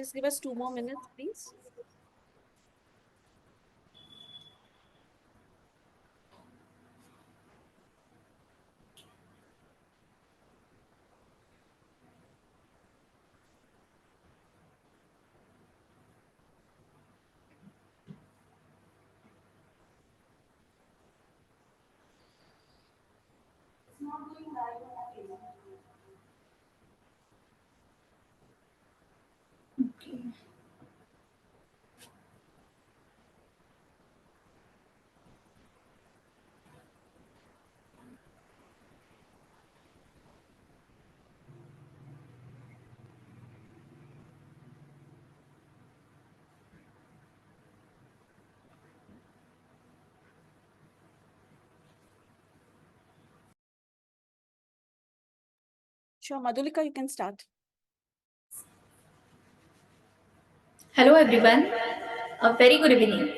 Just give us 2 more minutes, please. Okay. Sure, Madhulika, you can start. Hello everyone, a very good evening.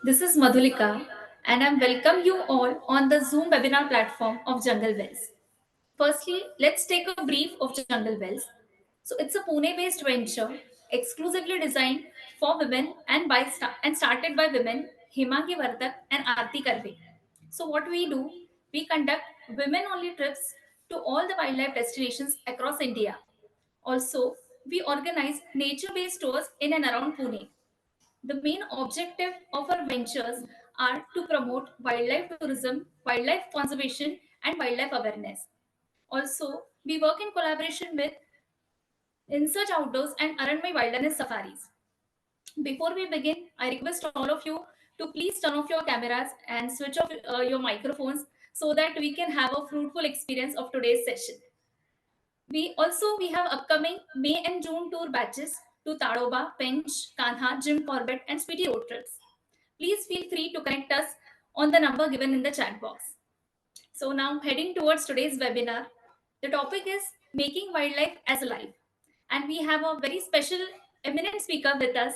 This is Madhulika and I welcome you all on the Zoom webinar platform of Jungle Wells. Firstly, let's take a brief of Jungle Wells. So it's a Pune-based venture exclusively designed for women and started by women Himangi Vartak and Aarti Karve. So what we do, we conduct women-only trips to all the wildlife destinations across India. Also, we organize nature-based tours in and around Pune. The main objective of our ventures are to promote wildlife tourism, wildlife conservation, and wildlife awareness. Also, we work in collaboration with InSearch Outdoors and Aranmai Wilderness Safaris. Before we begin, I request all of you to please turn off your cameras and switch off your microphones so that we can have a fruitful experience of today's session. We have upcoming May and June tour batches to Tadoba, Pench, Kanha, Jim Corbett, and Spiti road trips. Please feel free to connect us on the number given in the chat box. So now heading towards today's webinar, the topic is making wildlife as alive, and we have a very special eminent speaker with us,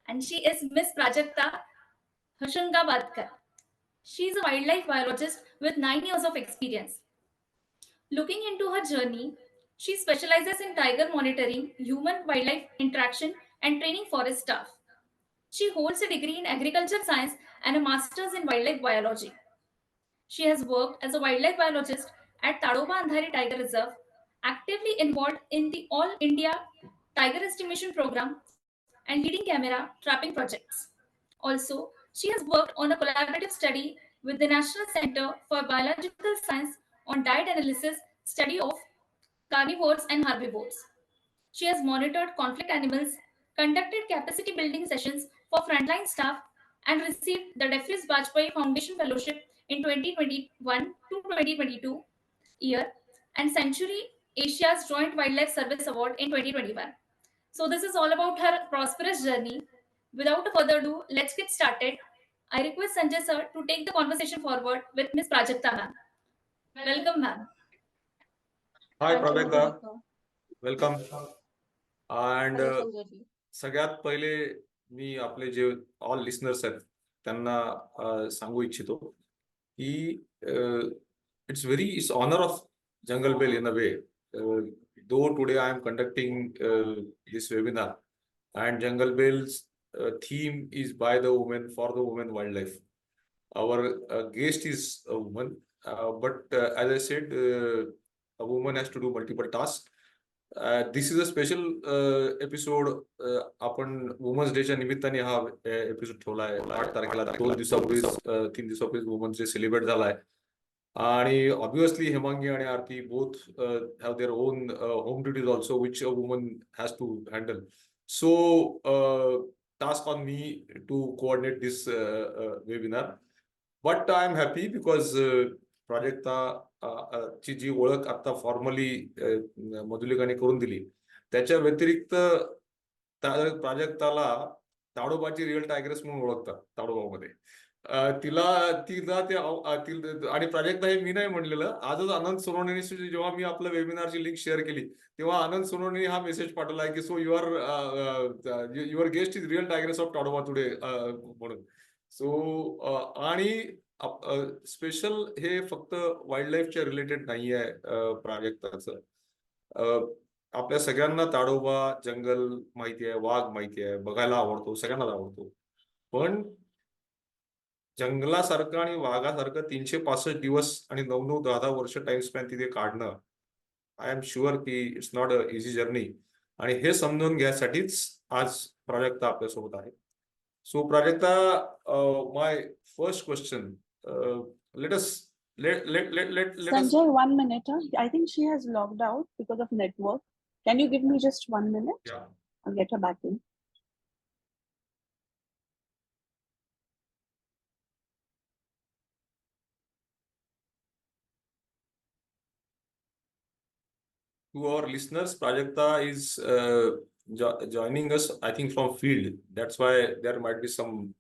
and she is Miss Prajakta Hoshangabadkar. She is a wildlife biologist with 9 years of experience. Looking into her journey, she specializes in tiger monitoring, human wildlife interaction, and training forest staff. She holds a degree in agriculture science and a master's in wildlife biology. She has worked as a wildlife biologist at Tadoba Andhari Tiger Reserve, actively involved in the All India Tiger Estimation Program and leading camera trapping projects. Also, she has worked on a collaborative study with the National Center for Biological Science on diet analysis study of carnivores and herbivores. She has monitored conflict animals, conducted capacity building sessions for frontline staff, and received the Defris Bajpayee Foundation Fellowship in 2021 to 2022 year and Century Asia's Joint Wildlife Service Award in 2021. So this is all about her prosperous journey. Without further ado, let's get started. I request Sanjay sir to take the conversation forward with Ms. Prajakta ma'am. Welcome ma'am. High Thank you, Prajakta, Madhulika. Welcome. And Hello, Sanjay ji. सगळ्यात पहिले मी आपले जे all listeners आहेत त्यांना सांगू इच्छितो की it's honour of Jungle Bell in a way though today I am conducting this webinar and Jungle Bells theme is by the women for the women wildlife. Our guest is a woman, but as I said a woman has to do multiple tasks. This is a special episode. आपण women's डेच्या निमित्ताने हा episode ठेवलाय. 8 तारखेला 3 दिवसापूर्वी women's day celebrate झालाय आणि obviously Hemangi आणि Aarti both have their own home duties also which a woman has to handle. So task on me to coordinate this webinar, but I am happy because Prajakta ची जी ओळख आता formally मधुलिकाने करून दिली, त्याच्या व्यतिरिक्त प्राजक्ताला ताडोबाची रिअल टायगर्स म्हणून ओळखतात ताडोबामध्ये. तिला ते आणि प्राजक्ता हे मी नाही म्हणलेलं. आजच आनंद सोनवणे जेव्हा मी आपल्या वेबिनारची लिंक शेअर केली तेव्हा आनंद सोनवणे हा मेसेज पाठवला की so your guest is real tigers of Tadoba today म्हणून. सो आणि स्पेशल हे फक्त वाईल्ड लाईफच्या रिलेटेड नाही आहे प्राजक्ताचं. आपल्या सगळ्यांना ताडोबा जंगल माहिती आहे, वाघ माहिती आहे, बघायला आवडतो, सगळ्यांनाच आवडतो. पण जंगलासारखं आणि वाघासारखं 365 दिवस आणि 9-9, 10-10 वर्ष टाइम स्पॅन तिथे काढणं, आय एम शुअर की it's not a easy journey. आणि हे समजून घ्यायसाठीच आज प्राजक्ता आपल्यासोबत आहे. So Prajakta, my first question, let us let us. Sanjay, 1 minute. I think she has logged out because of network. Can you give me just 1 minute? Yeah. I'll get her back in. To our listeners, Prajakta is joining us, I think, from field. That's why there might be some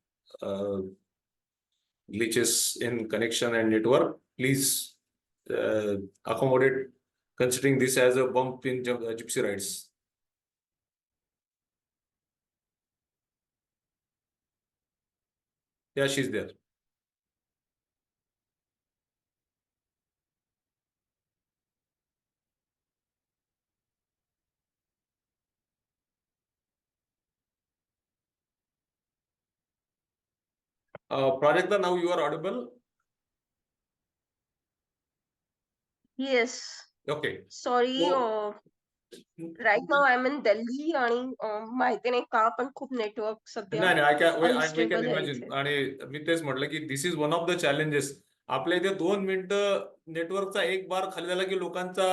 glitches in connection and network. Please accommodate, considering this as a bump in gypsy rides. Yeah, she's there. Prajakta, now you are audible. Yes. Okay. Sorry, So, right now I'm in Delhi आणि माहिती नाही का पण खूप network सध्या नाही, we can unstable आहे imagine. इथे. आणि मी तेच म्हटलं की this is one of the challenges. आपल्या इथे 2 मिनिटं नेटवर्कचा एक बार खाली झाला की लोकांचा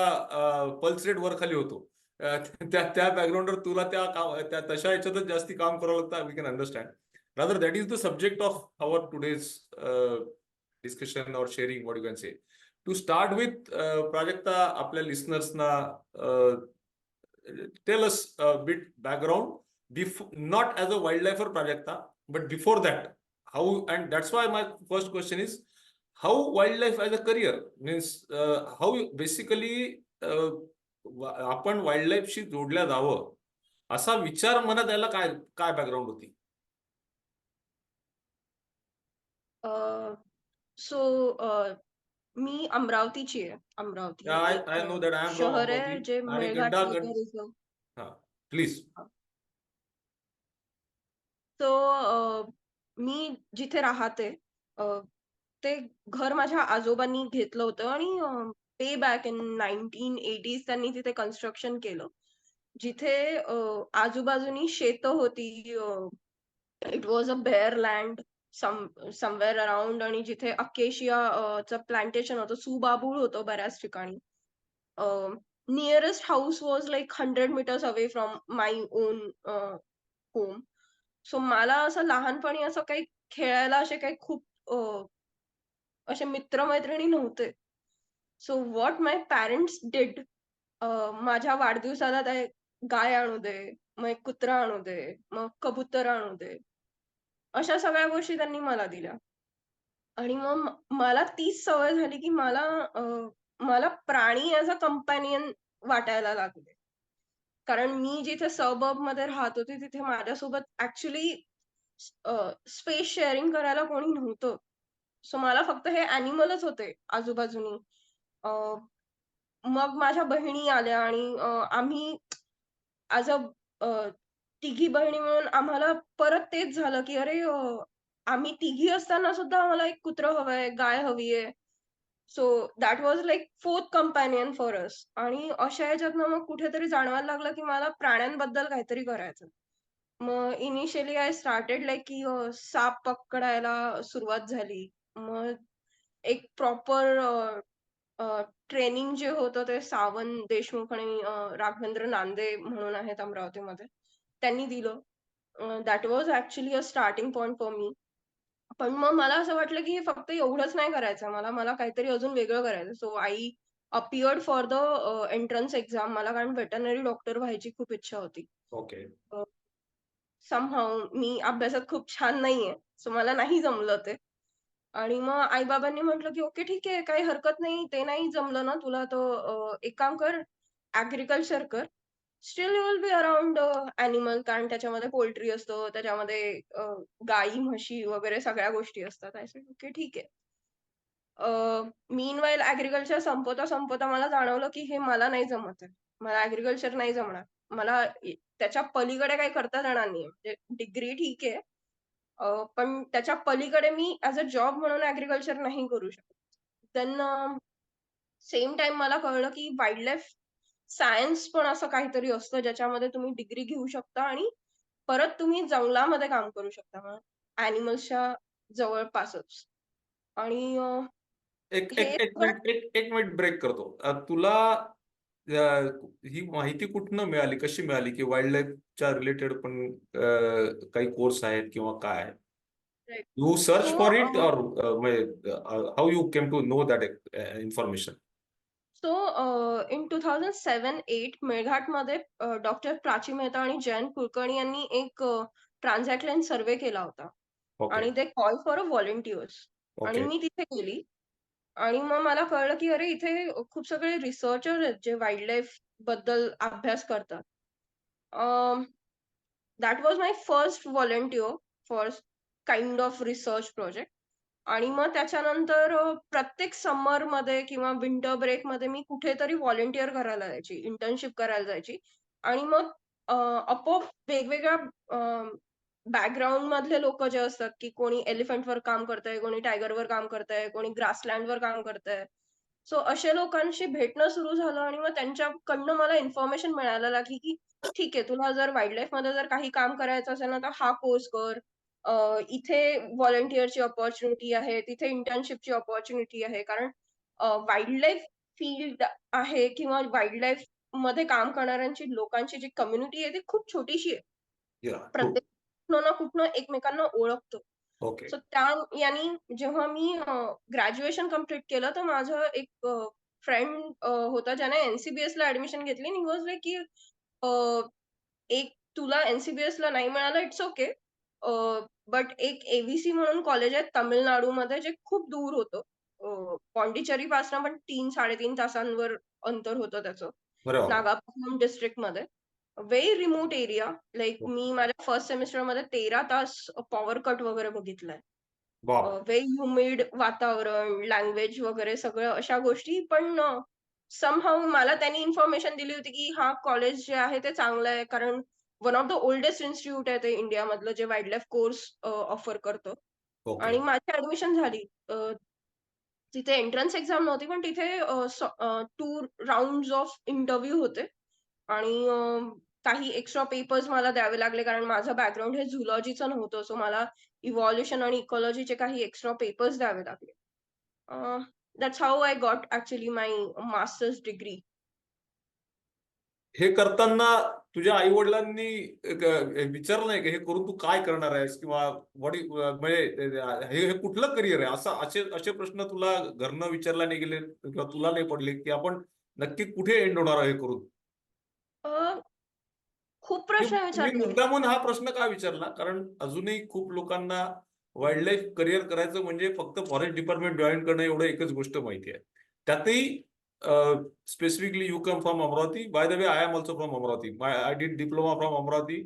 पल्स रेट वर खाली होतो. त्या बॅकग्राऊंडवर तुला त्या तशा याच्यातच जास्ती काम करावं लागतं. We can understand. Rather that is the subject of our today's discussion और sharing, what you can say. To start with, Prajakta, आपल्या लिसनर्सना tell us a bit background, not as a wildlifer, Prajakta, but before that, how. And that's why my first question is, how wildlife as a career means, how basically आपण वाईल्डलाईफशी जोडल्या जावं असा विचार मनात यायला काय काय बॅकग्राऊंड होती? सो मी अमरावतीची आहे. अमरावती I एक know that I am from शहर आहे Amravati. जे आणि Melghat tiger reserve. Please. So मी जिथे राहते ते घर माझ्या आजोबांनी घेतलं होतं आणि पे बॅक इन 1980s त्यांनी तिथे कन्स्ट्रक्शन केलं. जिथे आजूबाजूनी शेतं होती. It was a bare land somewhere around आणि जिथे अकेशिया प्लांटेशन होतं, सुबाबूळ होतं बऱ्याच ठिकाणी. Nearest house was like 100 meters away from my own home. So मला असं लहानपणी असं काही खेळायला असे काही खूप असे मित्रमैत्रिणी नव्हते. So what my parents did, माझ्या वाढदिवसाला ते गाय आणू दे, मग एक कुत्रा आणू दे, मग कबूतर आणू दे. अशा सगळ्या गोष्टी त्यांनी मला दिल्या. आणि मग मला तीच सवय झाली की मला प्राणी ॲज अ कंपॅनियन वाटायला लागले. कारण मी जिथे सबअर्बमध्ये राहत होते तिथे माझ्यासोबत ॲक्चुअली स्पेस शेअरिंग करायला कोणी नव्हतं. सो मला फक्त हे ॲनिमलच होते आजूबाजूनी. मग माझ्या बहिणी आल्या आणि आम्ही ॲज अ तिघी बहिणी मिळून आम्हाला परत तेच झालं की अरे आम्ही तिघी असताना सुद्धा आम्हाला एक कुत्रं हवंय, गाय हवी आहे. So that was like 4th companion for us. आणि अशा ह्याच्यातनं मग कुठेतरी जाणवायला लागलं की मला प्राण्यांबद्दल काहीतरी करायचं. मग इनिशियली आय स्टार्टेड लाईक की साप पकडायला सुरुवात झाली. मग एक प्रॉपर ट्रेनिंग जे होतं ते सावंत देशमुख आणि राघवेंद्र नांदे म्हणून आहेत अमरावतीमध्ये, त्यांनी दिलं. That was actually a starting point for me. पण मग मला असं वाटलं की हे फक्त एवढंच नाही करायचं मला काहीतरी अजून वेगळं करायचं. So I appeared for the entrance exam. मला कारण व्हेटरनरी डॉक्टर व्हायची खूप इच्छा होती. ओके. समहाऊ मी अभ्यासात खूप छान नाहीये, सो मला नाही जमलं ते. आणि मग आई-बाबांनी म्हटलं की "ओके, ठीक आहे, काही हरकत नाही. ते नाही जमलं ना तुला तर एक काम कर, ॲग्रीकल्चर कर. Still you will be around animal." कारण त्याच्यामध्ये पोल्ट्री असतं, त्याच्यामध्ये गाई, म्हशी वगैरे सगळ्या गोष्टी असतात. आय सेड "ओके, ठीक आहे." मीनवाईल ॲग्रीकल्चर संपवता मला जाणवलं की हे मला नाही जमत आहे. मला ऍग्रीकल्चर नाही जमणार. मला त्याच्या पलीकडे काही करता येणार नाही. म्हणजे डिग्री ठीक आहे. पण त्याच्या पलीकडे मी ॲज अ जॉब म्हणून ऍग्रीकल्चर नाही करू शकत. देन सेम टाइम मला कळलं की वाईल्डलाईफ सायन्स पण असं काहीतरी असतं ज्याच्यामध्ये तुम्ही डिग्री घेऊ शकता आणि परत तुम्ही जंगलामध्ये काम करू शकता. ॲनिमल्सच्या जवळपासच. आणि एक हे एक एक सगळं मिनिट एक मिनिट ब्रेक करतो. तुला ही माहिती कुठनं मिळाली, कशी मिळाली की वाईल्ड लाईफच्या रिलेटेड पण काही कोर्स आहेत किंवा काय? You search for it so or how you came to know that information? So in 2007-8 मेळघाटमध्ये डॉक्टर प्राची मेहता आणि जयंत कुलकर्णी यांनी एक ट्रान्झॅक्ट सर्व्हे केला होता Okay, आणि ते कॉल फॉर अ व्हॉलंटियर्स आणि okay, मी तिथे गेली आणि मग मला कळलं की अरे इथे खूप सगळे रिसर्चर आहेत जे वाईल्डलाईफ बद्दल अभ्यास करतात. That was my first volunteer for kind of research project. आणि मग त्याच्यानंतर प्रत्येक समरमध्ये किंवा विंटर ब्रेकमध्ये मी कुठेतरी व्हॉलंटियर करायला जायची, इंटर्नशिप करायला जायची. आणि मग आपोआप वेगवेगळ्या बॅकग्राऊंड मधले लोक जे असतात, की कोणी एलिफंटवर काम करतंय, कोणी टायगरवर काम करतंय, कोणी ग्रासलँडवर काम करतंय. सो अशा लोकांशी भेटणं सुरू झालं आणि मग त्यांच्याकडनं मला इन्फॉर्मेशन मिळायला लागली, की ठीक आहे, तुला जर वाईल्डलाईफमध्ये जर काही काम करायचं असेल ना, तर हा कोर्स कर. इथे व्हॉलंटियरची अपॉर्च्युनिटी आहे, तिथे इंटर्नशिपची अपॉर्च्युनिटी आहे. कारण वाईल्डलाईफ फील्ड आहे किंवा वाईल्डलाईफमध्ये काम करणाऱ्यांची लोकांची जी कम्युनिटी आहे ती खूप छोटीशी आहे. yeah, true. प्रत्येक कुठनं ना कुठनं एकमेकांना ओळखतो. Okay, सो त्या यानी जेव्हा मी ग्रॅज्युएशन कंप्लीट केलं, तर माझं एक फ्रेंड होता ज्याने NCBSला ॲडमिशन घेतली आणि ही वॉज लाइक की एक तुला NCBSला नाही मिळालं इट्स ओके. बट एक AVC म्हणून कॉलेज आहे तामिळनाडूमध्ये जे खूप दूर होतं. पॉंडिचेरीपासून पण 3-3.5 तासांवर अंतर होतं त्याचं. बरं बाबा. नागापट्टिनम डिस्ट्रिक्टमध्ये. Very remote area. लाइक मी माझ्या फर्स्ट सेमेस्टरमध्ये 13 तास पॉवर कट वगैरे बघितलाय. बाप. व्हेरी ह्युमिड वातावरण, लँग्वेज वगैरे सगळं अशा गोष्टी. पण समहाऊ मला त्यांनी इन्फॉर्मेशन दिली होती, की हा कॉलेज जे आहे ते चांगलं आहे. कारण one of the oldest institute आहे ते इंडियामधलं जे वाईल्डलाईफ कोर्स ऑफर करतं. ओके, आणि माझी ॲडमिशन झाली. तिथे एंट्रन्स एक्झाम नव्हती, पण तिथे 2 राउंड्स ऑफ इंटरव्ह्यू होते. आणि काही एक्स्ट्रा पेपर्स मला द्यावे लागले कारण माझं बॅकग्राऊंड हे झूलॉजीचं नव्हतं. सो मला इव्हॉल्युशन आणि इकॉलॉजीचे काही एक्स्ट्रा पेपर्स द्यावे लागले. That's how I got actually my masters degree. हे करताना तुझ्या आई वडिलांनी विचारलं नाही की हे करून तू काय करणार आहेस किंवा म्हणजे हे कुठलं करिअर आहे, असे प्रश्न तुला घरनं विचारला नाही गेले किंवा तुला नाही पडले की आपण नक्की कुठे एंड होणार आहे हे करून? खूप प्रश्न मी विचारले. मुद्दामून हा प्रश्न का विचारला, कारण अजूनही खूप लोकांना वाईल्ड लाईफ करिअर करायचं म्हणजे फक्त फॉरेस्ट डिपार्टमेंट जॉईन करणं एवढं एकच गोष्ट माहिती आहे. त्यातही specifically you come from Amravati. By the way I am also from Amravati. I did diploma from Amravati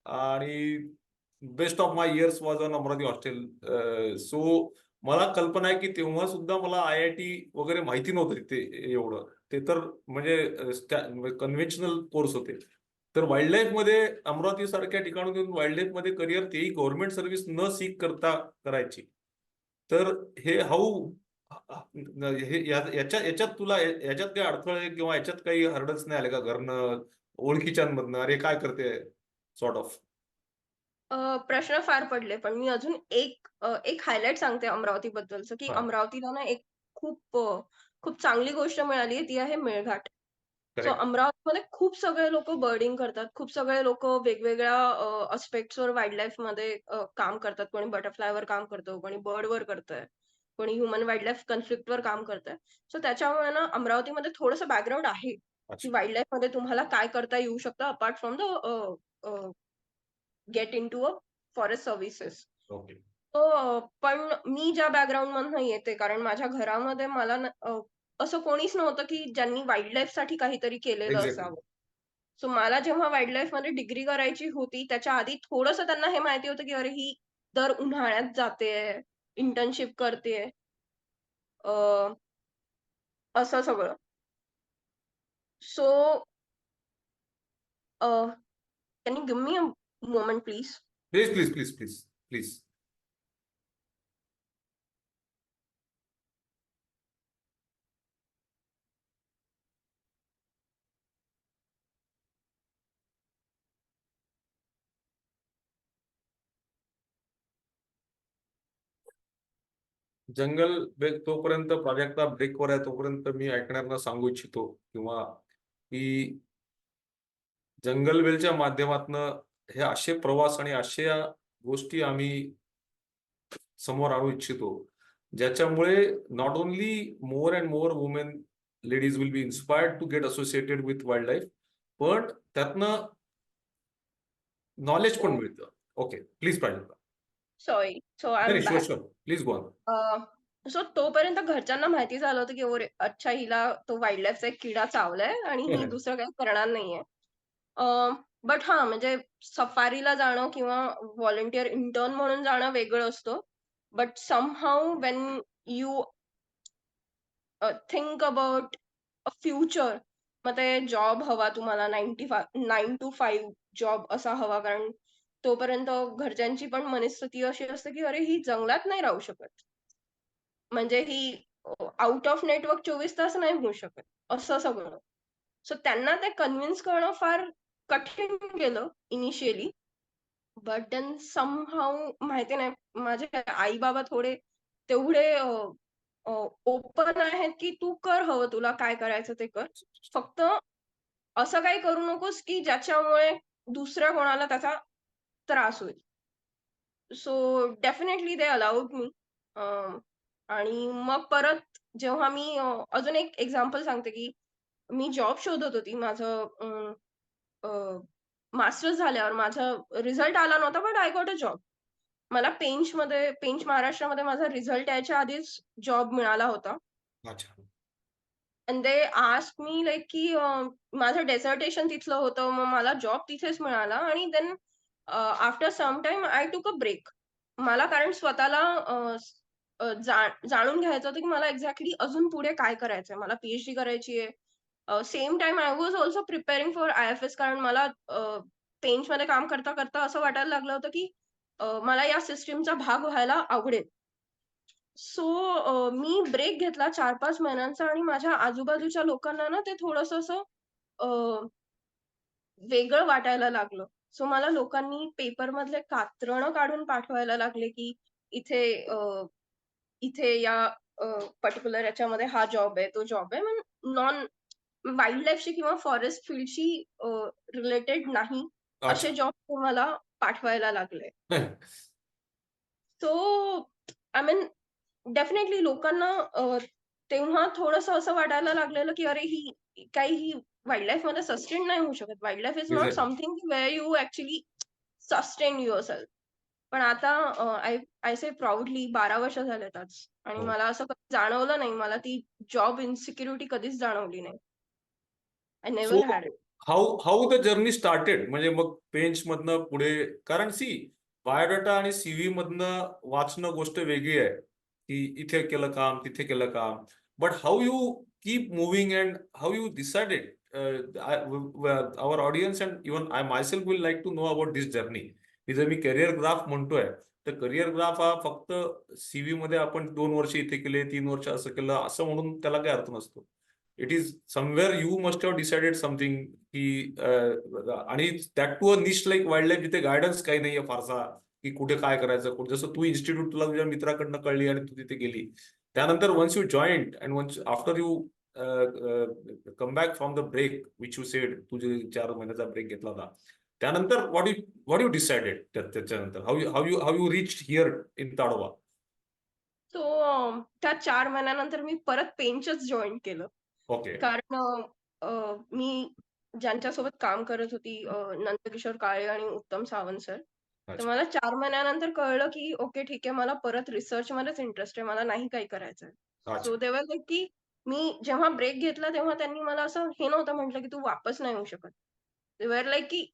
आणि best of my years was on Amravati hostel. So मला कल्पना आहे की तेव्हा सुद्धा मला IIT वगैरे माहिती नव्हतं ते एवढं. ते तर म्हणजे कन्व्हेन्शनल कोर्स होते. तर वाईल्ड लाईफ मध्ये अमरावती सारख्या ठिकाणी येऊन वाईल्ड लाईफ मध्ये करिअर, तेही गव्हर्नमेंट सर्व्हिस न सीक करता करायची. तर हे हाऊ याच्यात तुला याच्यात काही अडथळे किंवा याच्यात काही हर्डल्स नाही आले का घरनं, ओळखीच्यांमधनं, अरे काय करते सॉर्ट ऑफ? प्रश्न फार पडले. पण मी अजून एक हायलाइट सांगते अमरावतीबद्दलचं, की हा, अमरावतीला ना एक खूप चांगली गोष्ट मिळाली आहे, ती आहे मेळघाट. So correct. अमरावतीमध्ये खूप सगळे लोकं बर्डिंग करतात. खूप सगळे लोकं वेगवेगळ्या ॲस्पेक्ट्सवर वाईल्डलाईफमध्ये काम करतात. कोणी बटरफ्लायवर काम करतं, कोणी बर्डवर करतंय, कोणी ह्युमन वाईल्डलाईफ कन्फ्लिक्टवर काम करतंय. सो त्याच्यामुळे ना अमरावतीमध्ये थोडंसं बॅकग्राऊंड आहे, की अच्छा. वाईल्डलाईफमध्ये तुम्हाला काय करता येऊ शकतं apart from the gate into a forest services. Okay. पण मी ज्या बॅकग्राऊंडमधनं येते, कारण माझ्या घरामध्ये मला असं कोणीच नव्हतं, की ज्यांनी वाईल्डलाईफसाठी काहीतरी केलेलं एक्झॅक्टली. असावं. सो मला जेव्हा वाईल्डलाईफमध्ये डिग्री करायची होती, त्याच्या आधी थोडंसं त्यांना हे माहिती होतं, की अरे ही दर उन्हाळ्यात जातेय, इंटर्नशिप करतेय, असं सगळं. So Can you give me a moment, please? Please. Jungle Bell तोपर्यंत प्राजक्ता ब्रेकवर आहे तोपर्यंत मी ऐकणाऱ्यांना सांगू इच्छितो किंवा की जंगल बेलच्या माध्यमातून हे असे प्रवास आणि अशा गोष्टी आम्ही समोर आणू इच्छितो ज्याच्यामुळे not only more and more women ladies will be inspired to get associated with wildlife, पण त्यातनं नॉलेज पण मिळतं. Okay, please Prajakta. Sorry. So I'm नाही, back. Sure please go on. So तोपर्यंत घरच्यांना माहिती झालं होतं की ओरे अच्छा हिला तो वाईल्ड लाईफचा एक किडा चावलाय आणि ही दुसरं काही करणार नाहीये. बट हा म्हणजे सफारीला जाणं किंवा व्हॉलंटियर इंटर्न म्हणून जाणं वेगळं असतं. But somehow Wien you think about a future, मग ते जॉब हवा तुम्हाला 9 to 5 जॉब असा हवा, कारण तोपर्यंत घरच्यांची पण मनस्थिती अशी असते की अरे ही जंगलात नाही राहू शकत, म्हणजे ही आउट ऑफ नेटवर्क 24 तास नाही होऊ शकत असं सगळं. सो त्यांना ते कन्व्हिन्स करणं फार कठीण गेलं इनिशियली. बट देन समहाऊ माहिती नाही, माझे आई बाबा थोडे तेवढे ओपन आहेत की तू कर, हवं तुला काय करायचं ते कर, फक्त असं काही करू नकोस की ज्याच्यामुळे दुसऱ्या कोणाला त्याचा त्रास होईल. So definitely they allowed me. आणि मग परत जेव्हा मी अजून एक एक्झाम्पल सांगते की मी जॉब शोधत होती. माझं मास्टर्स झाल्यावर माझा रिझल्ट आला नव्हता, but I got a job. मला पेंच महाराष्ट्रामध्ये माझा रिझल्ट यायच्या आधीच जॉब मिळाला होता. अच्छा. And they asked me like की माझं डेझर्टेशन तिथलं होतं, मग मला जॉब तिथेच मिळाला. आणि then after some time I took a break. मला कारण स्वतःला जाणून घ्यायचं होतं की मला एक्झॅक्टली अजून पुढे काय करायचंय. मला पीएचडी करायची आहे. Same time I was also preparing for IFS, कारण मला पेंचमध्ये काम करता करता असं वाटायला लागलं होतं की मला या सिस्टीमचा भाग व्हायला आवडेल. सो मी ब्रेक घेतला 4-5 महिन्यांचा आणि माझ्या आजूबाजूच्या लोकांना ना ते थोडंसं असं वेगळं वाटायला लागलं. सो मला लोकांनी पेपरमधले कात्रणं काढून पाठवायला लागले की इथे इथे या पर्टिक्युलर याच्यामध्ये हा जॉब आहे, तो जॉब आहे. मग नॉन वाईल्ड लाईफशी किंवा फॉरेस्ट फील्डशी रिलेटेड नाही असे अच्छा. जॉब मला पाठवायला लागले. सो आय मीन डेफिनेटली लोकांना तेव्हा थोडंसं असं वाटायला लागलेलं की अरे ही वाईल्ड लाईफ मध्ये सस्टेन नाही होऊ शकत. Wildlife is not Exactly. Something where you actually sustain yourself. पण आता आय से प्राऊडली 12 वर्ष झालेत आज, आणि हो. मला असं कधी जाणवलं नाही, मला ती जॉब इन्सिक्युरिटी कधीच जाणवली नाही. I so never had it. How the journey started, म्हणजे मग पेंच मधनं पुढे, कारण बायोडाटा आणि सीव्ही मधनं वाचणं गोष्ट वेगळी आहे की इथे केलं काम तिथे केलं काम, but how you keep moving and how you decided. Our audience and even I myself will like to know about this journey. की जर मी करिअर ग्राफ म्हणतोय तर करिअर ग्राफ हा फक्त सीव्ही मध्ये आपण 2 वर्ष इथे केले 3 वर्ष असं केलं असं म्हणून त्याला काही अर्थ नसतो. It is somewhere you must have decided something की आणि that too a niche like wildlife, जिथे गायडन्स काही नाहीये फारसा की कुठे काय करायचं. कुठे जसं तू इन्स्टिट्यूट तुला तुझ्या मित्राकडनं कळली आणि तू तिथे गेली, त्यानंतर once you joined and once after you come back from the break which you said, तुझे 4 महिन्याचा ब्रेक घेतला होता, त्यानंतर व्हॉट यू डिसाइडेड त्याच्यानंतर how you reach here in Tadoba. So त्या 4 महिन्यानंतर मी परत पेंचच जॉईन केलं. ओके. कारण मी ज्यांच्यासोबत काम करत होती, नंदकिशोर काळे आणि उत्तम सावंत सर. तर अच्छा. मला 4 महिन्यानंतर कळलं की ओके ठीक आहे, मला परत रिसर्च मध्येच इंटरेस्ट आहे, मला नाही काही करायचंय. अच्छा. सो तेव्हा लाईक की मी जेव्हा ब्रेक घेतला तेव्हा त्यांनी मला असं हे नव्हतं म्हटलं की तू वापस नाही येऊ शकत. दे वर लाईक की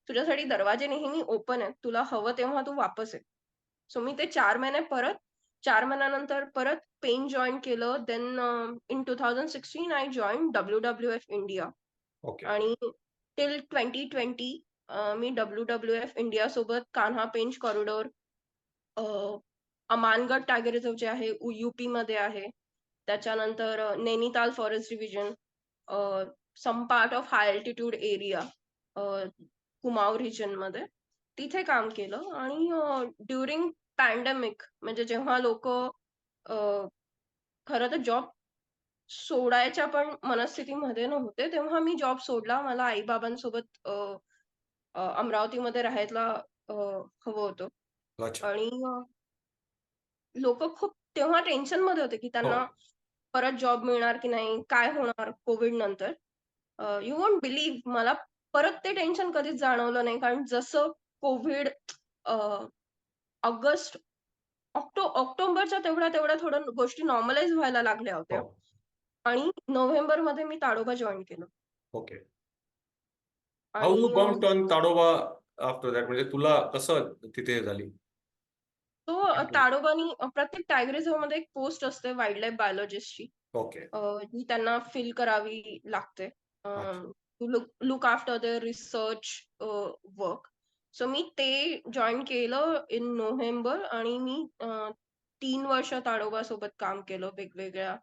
तुझ्यासाठी दरवाजे नेहमी ओपन आहेत, तुला हवं तेव्हा तू वापस ये. सो मी ते 4 महिन्यानंतर परत पेन जॉईन केलं. Then in 2016 I join WWF India. Okay. आणि टिल 2020 मी WWF इंडिया सोबत Kanha Pench corridor, Amangarh tiger reserve जे आहे UP मध्ये आहे, त्याच्यानंतर Nainital forest division, some part of high altitude area Kumaon region मध्ये तिथे काम केलं. आणि ड्युरिंग पॅन्डेमिक म्हणजे जेव्हा लोक खरं तर जॉब सोडायच्या पण मनस्थितीमध्ये नव्हते, तेव्हा मी जॉब सोडला. मला आई-बाबांसोबत अमरावतीमध्ये राहायला हवं होतं. अच्छा. आणि लोक खूप तेव्हा टेन्शनमध्ये होते, की हो. त्यांना परत जॉब मिळणार की नाही, काय होणार कोविड नंतर. यू वोंट बिलीव्ह, मला परत ते टेन्शन कधीच जाणवलं नाही. कारण जसं कोविड ऑगस्ट, ऑक्टोबरच्या तेवढ्या थोडं गोष्टी नॉर्मलाइज व्हायला लागल्या होत्या. हो. आणि नोव्हेंबरमध्ये मी ताडोबा जॉईन केलं. ओके. हाऊ यू आणि बाउन्स्ड ऑन ताडोबा आफ्टर दॅट? म्हणजे तुला कसं तिथे झाली? तो ताडोबानी प्रत्येक टायगर रिझर्वमध्ये एक पोस्ट असते वाईल्ड लाईफ बायोलॉजिस्टची, ओके. जी त्यांना फिल करावी लागते अच्छा. To look after the research work. So मी ते जॉईन केलं इन नोव्हेंबर. आणि मी 3 वर्ष ताडोबा सोबत काम केलं वेगवेगळ्या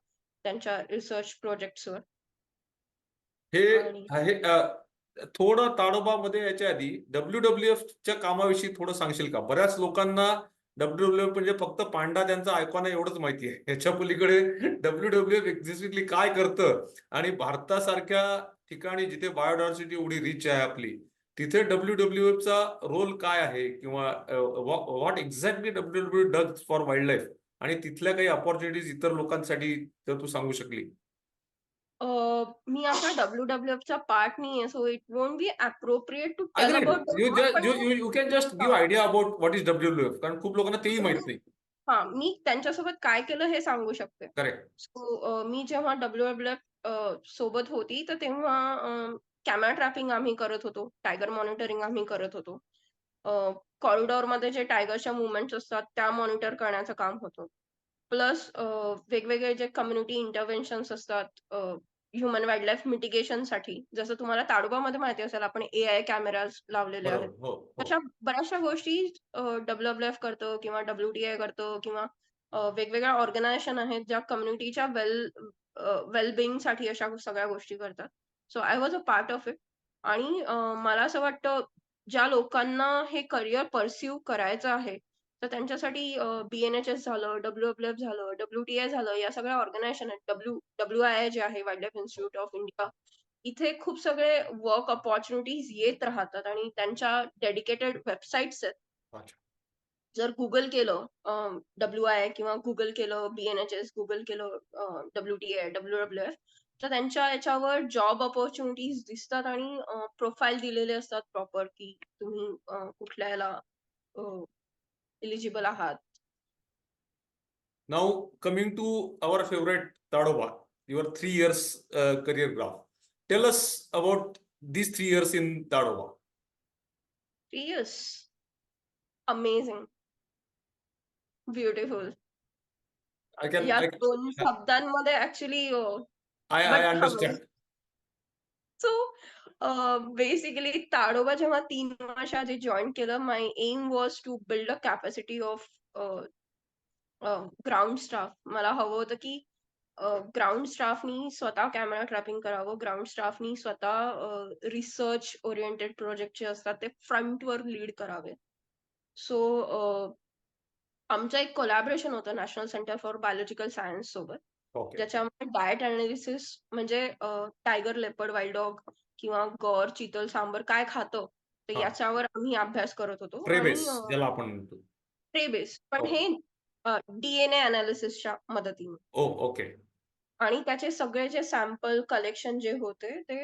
त्यांच्या रिसर्च प्रोजेक्ट्सवर. हे आणि आहे थोडं ताडोबामध्ये याच्या आधी WWF च्या कामाविषयी थोडं सांगशील का? बऱ्याच लोकांना WWF म्हणजे फक्त पांडा त्यांचा आयकॉन एवढंच माहिती आहे. याच्या पलीकडे WWF एक्झॅक्टली काय करतं आणि भारतासारख्या ठिकाणी जिथे बायोडायव्हर्सिटी एवढी रिच आहे आपली, तिथे WWF चा रोल काय आहे किंवा what exactly WWF does for wild life आणि तिथल्या काही अपॉर्च्युनिटीज इतर लोकांसाठी जर तू सांगू शकली. मी आता WWF चा पार्ट नाहीये, so it won't be appropriate to tell Agreed. About You that. just पण you can just give हां. idea about what is WWF कारण खूप लोकांना तेही माहित नाही. हां, मी त्यांच्यासोबत काय केलं हे सांगू शकते. करेक्ट. सो मी जेव्हा WWF सोबत होती, तर तेव्हा कॅमेरा ट्रॅपिंग आम्ही करत होतो. टायगर मॉनिटरिंग आम्ही करत होतो. कॉरिडॉरमध्ये जे टायगरच्या मूव्हमेंट्स असतात, त्या मॉनिटर करण्याचं काम होतं. प्लस वेगवेगळे जे कम्युनिटी इंटरव्हेन्शन्स असतात ह्युमन वाईल्ड लाईफ मिटिगेशनसाठी. जसं तुम्हाला ताडोबामध्ये माहिती असेल, आपण AI कॅमेराज लावलेले आहेत. बरोबर. हो, हो. अशा बऱ्याचशा गोष्टी WWF करतं किंवा WTI करतं किंवा वेगवेगळ्या ऑर्गनायझेशन आहेत ज्या कम्युनिटीच्या वेल-बिंगसाठी अशा सगळ्या गोष्टी करतात. So I was a part of it. आणि मला असं वाटतं, ज्या लोकांना हे करियर पर्स्यू करायचं आहे, तर त्यांच्यासाठी BNHS झालं, WWF झालं, WTI झालं, या सगळ्या ऑर्गनायझेशन आहेत. WII जे आहे, wild life institute of India, इथे खूप सगळे वर्क अपॉर्च्युनिटीज येत राहतात आणि त्यांच्या डेडिकेटेड वेबसाईट्स आहेत. अच्छा. जर Google केलं WII किंवा Google केलं BNHS, Google केलं WTI, WWF, तर त्यांच्या याच्यावर जॉब अपॉर्च्युनिटीज दिसतात आणि प्रोफाईल दिलेले असतात प्रॉपर, की तुम्ही कुठल्या याला एलिजिबल आहात. Now coming to our favorite Tadoba, your 3 years career graph. Tell us about these 3 years in Tadoba. 3 years. Amazing. Beautiful. या I 2 शब्दांमध्ये actually I but understand. So basically Tadoba जेव्हा 3 वर्ष आधी जॉईन केलं, my aim was to build a capacity of ground staff. मला हवं होतं की ग्राउंड स्टाफनी स्वतः कॅमेरा ट्रॅपिंग करावं, ग्राउंड स्टाफनी स्वतः रिसर्च ओरिएंटेड प्रोजेक्ट जे असतात ते फ्रंटवर लीड करावे. सो आमचं एक कोलॅबोरेशन होतं national centre for biological science सोबत, Okay. ज्याच्यामध्ये डाएट अनालिसिस म्हणजे टायगर, लेपर्ड, वाईल्ड डॉग किंवा गौर, चितल, सांबर काय खातं, तर हां. याच्यावर आम्ही अभ्यास करत होतो. Prey आणि base ज्याला आपण म्हणतो. प्रे बेस, पण Okay. हे DNA अनालिसिसच्या मदतीने. Oh, okay. आणि त्याचे सगळे जे सॅम्पल कलेक्शन जे होते ते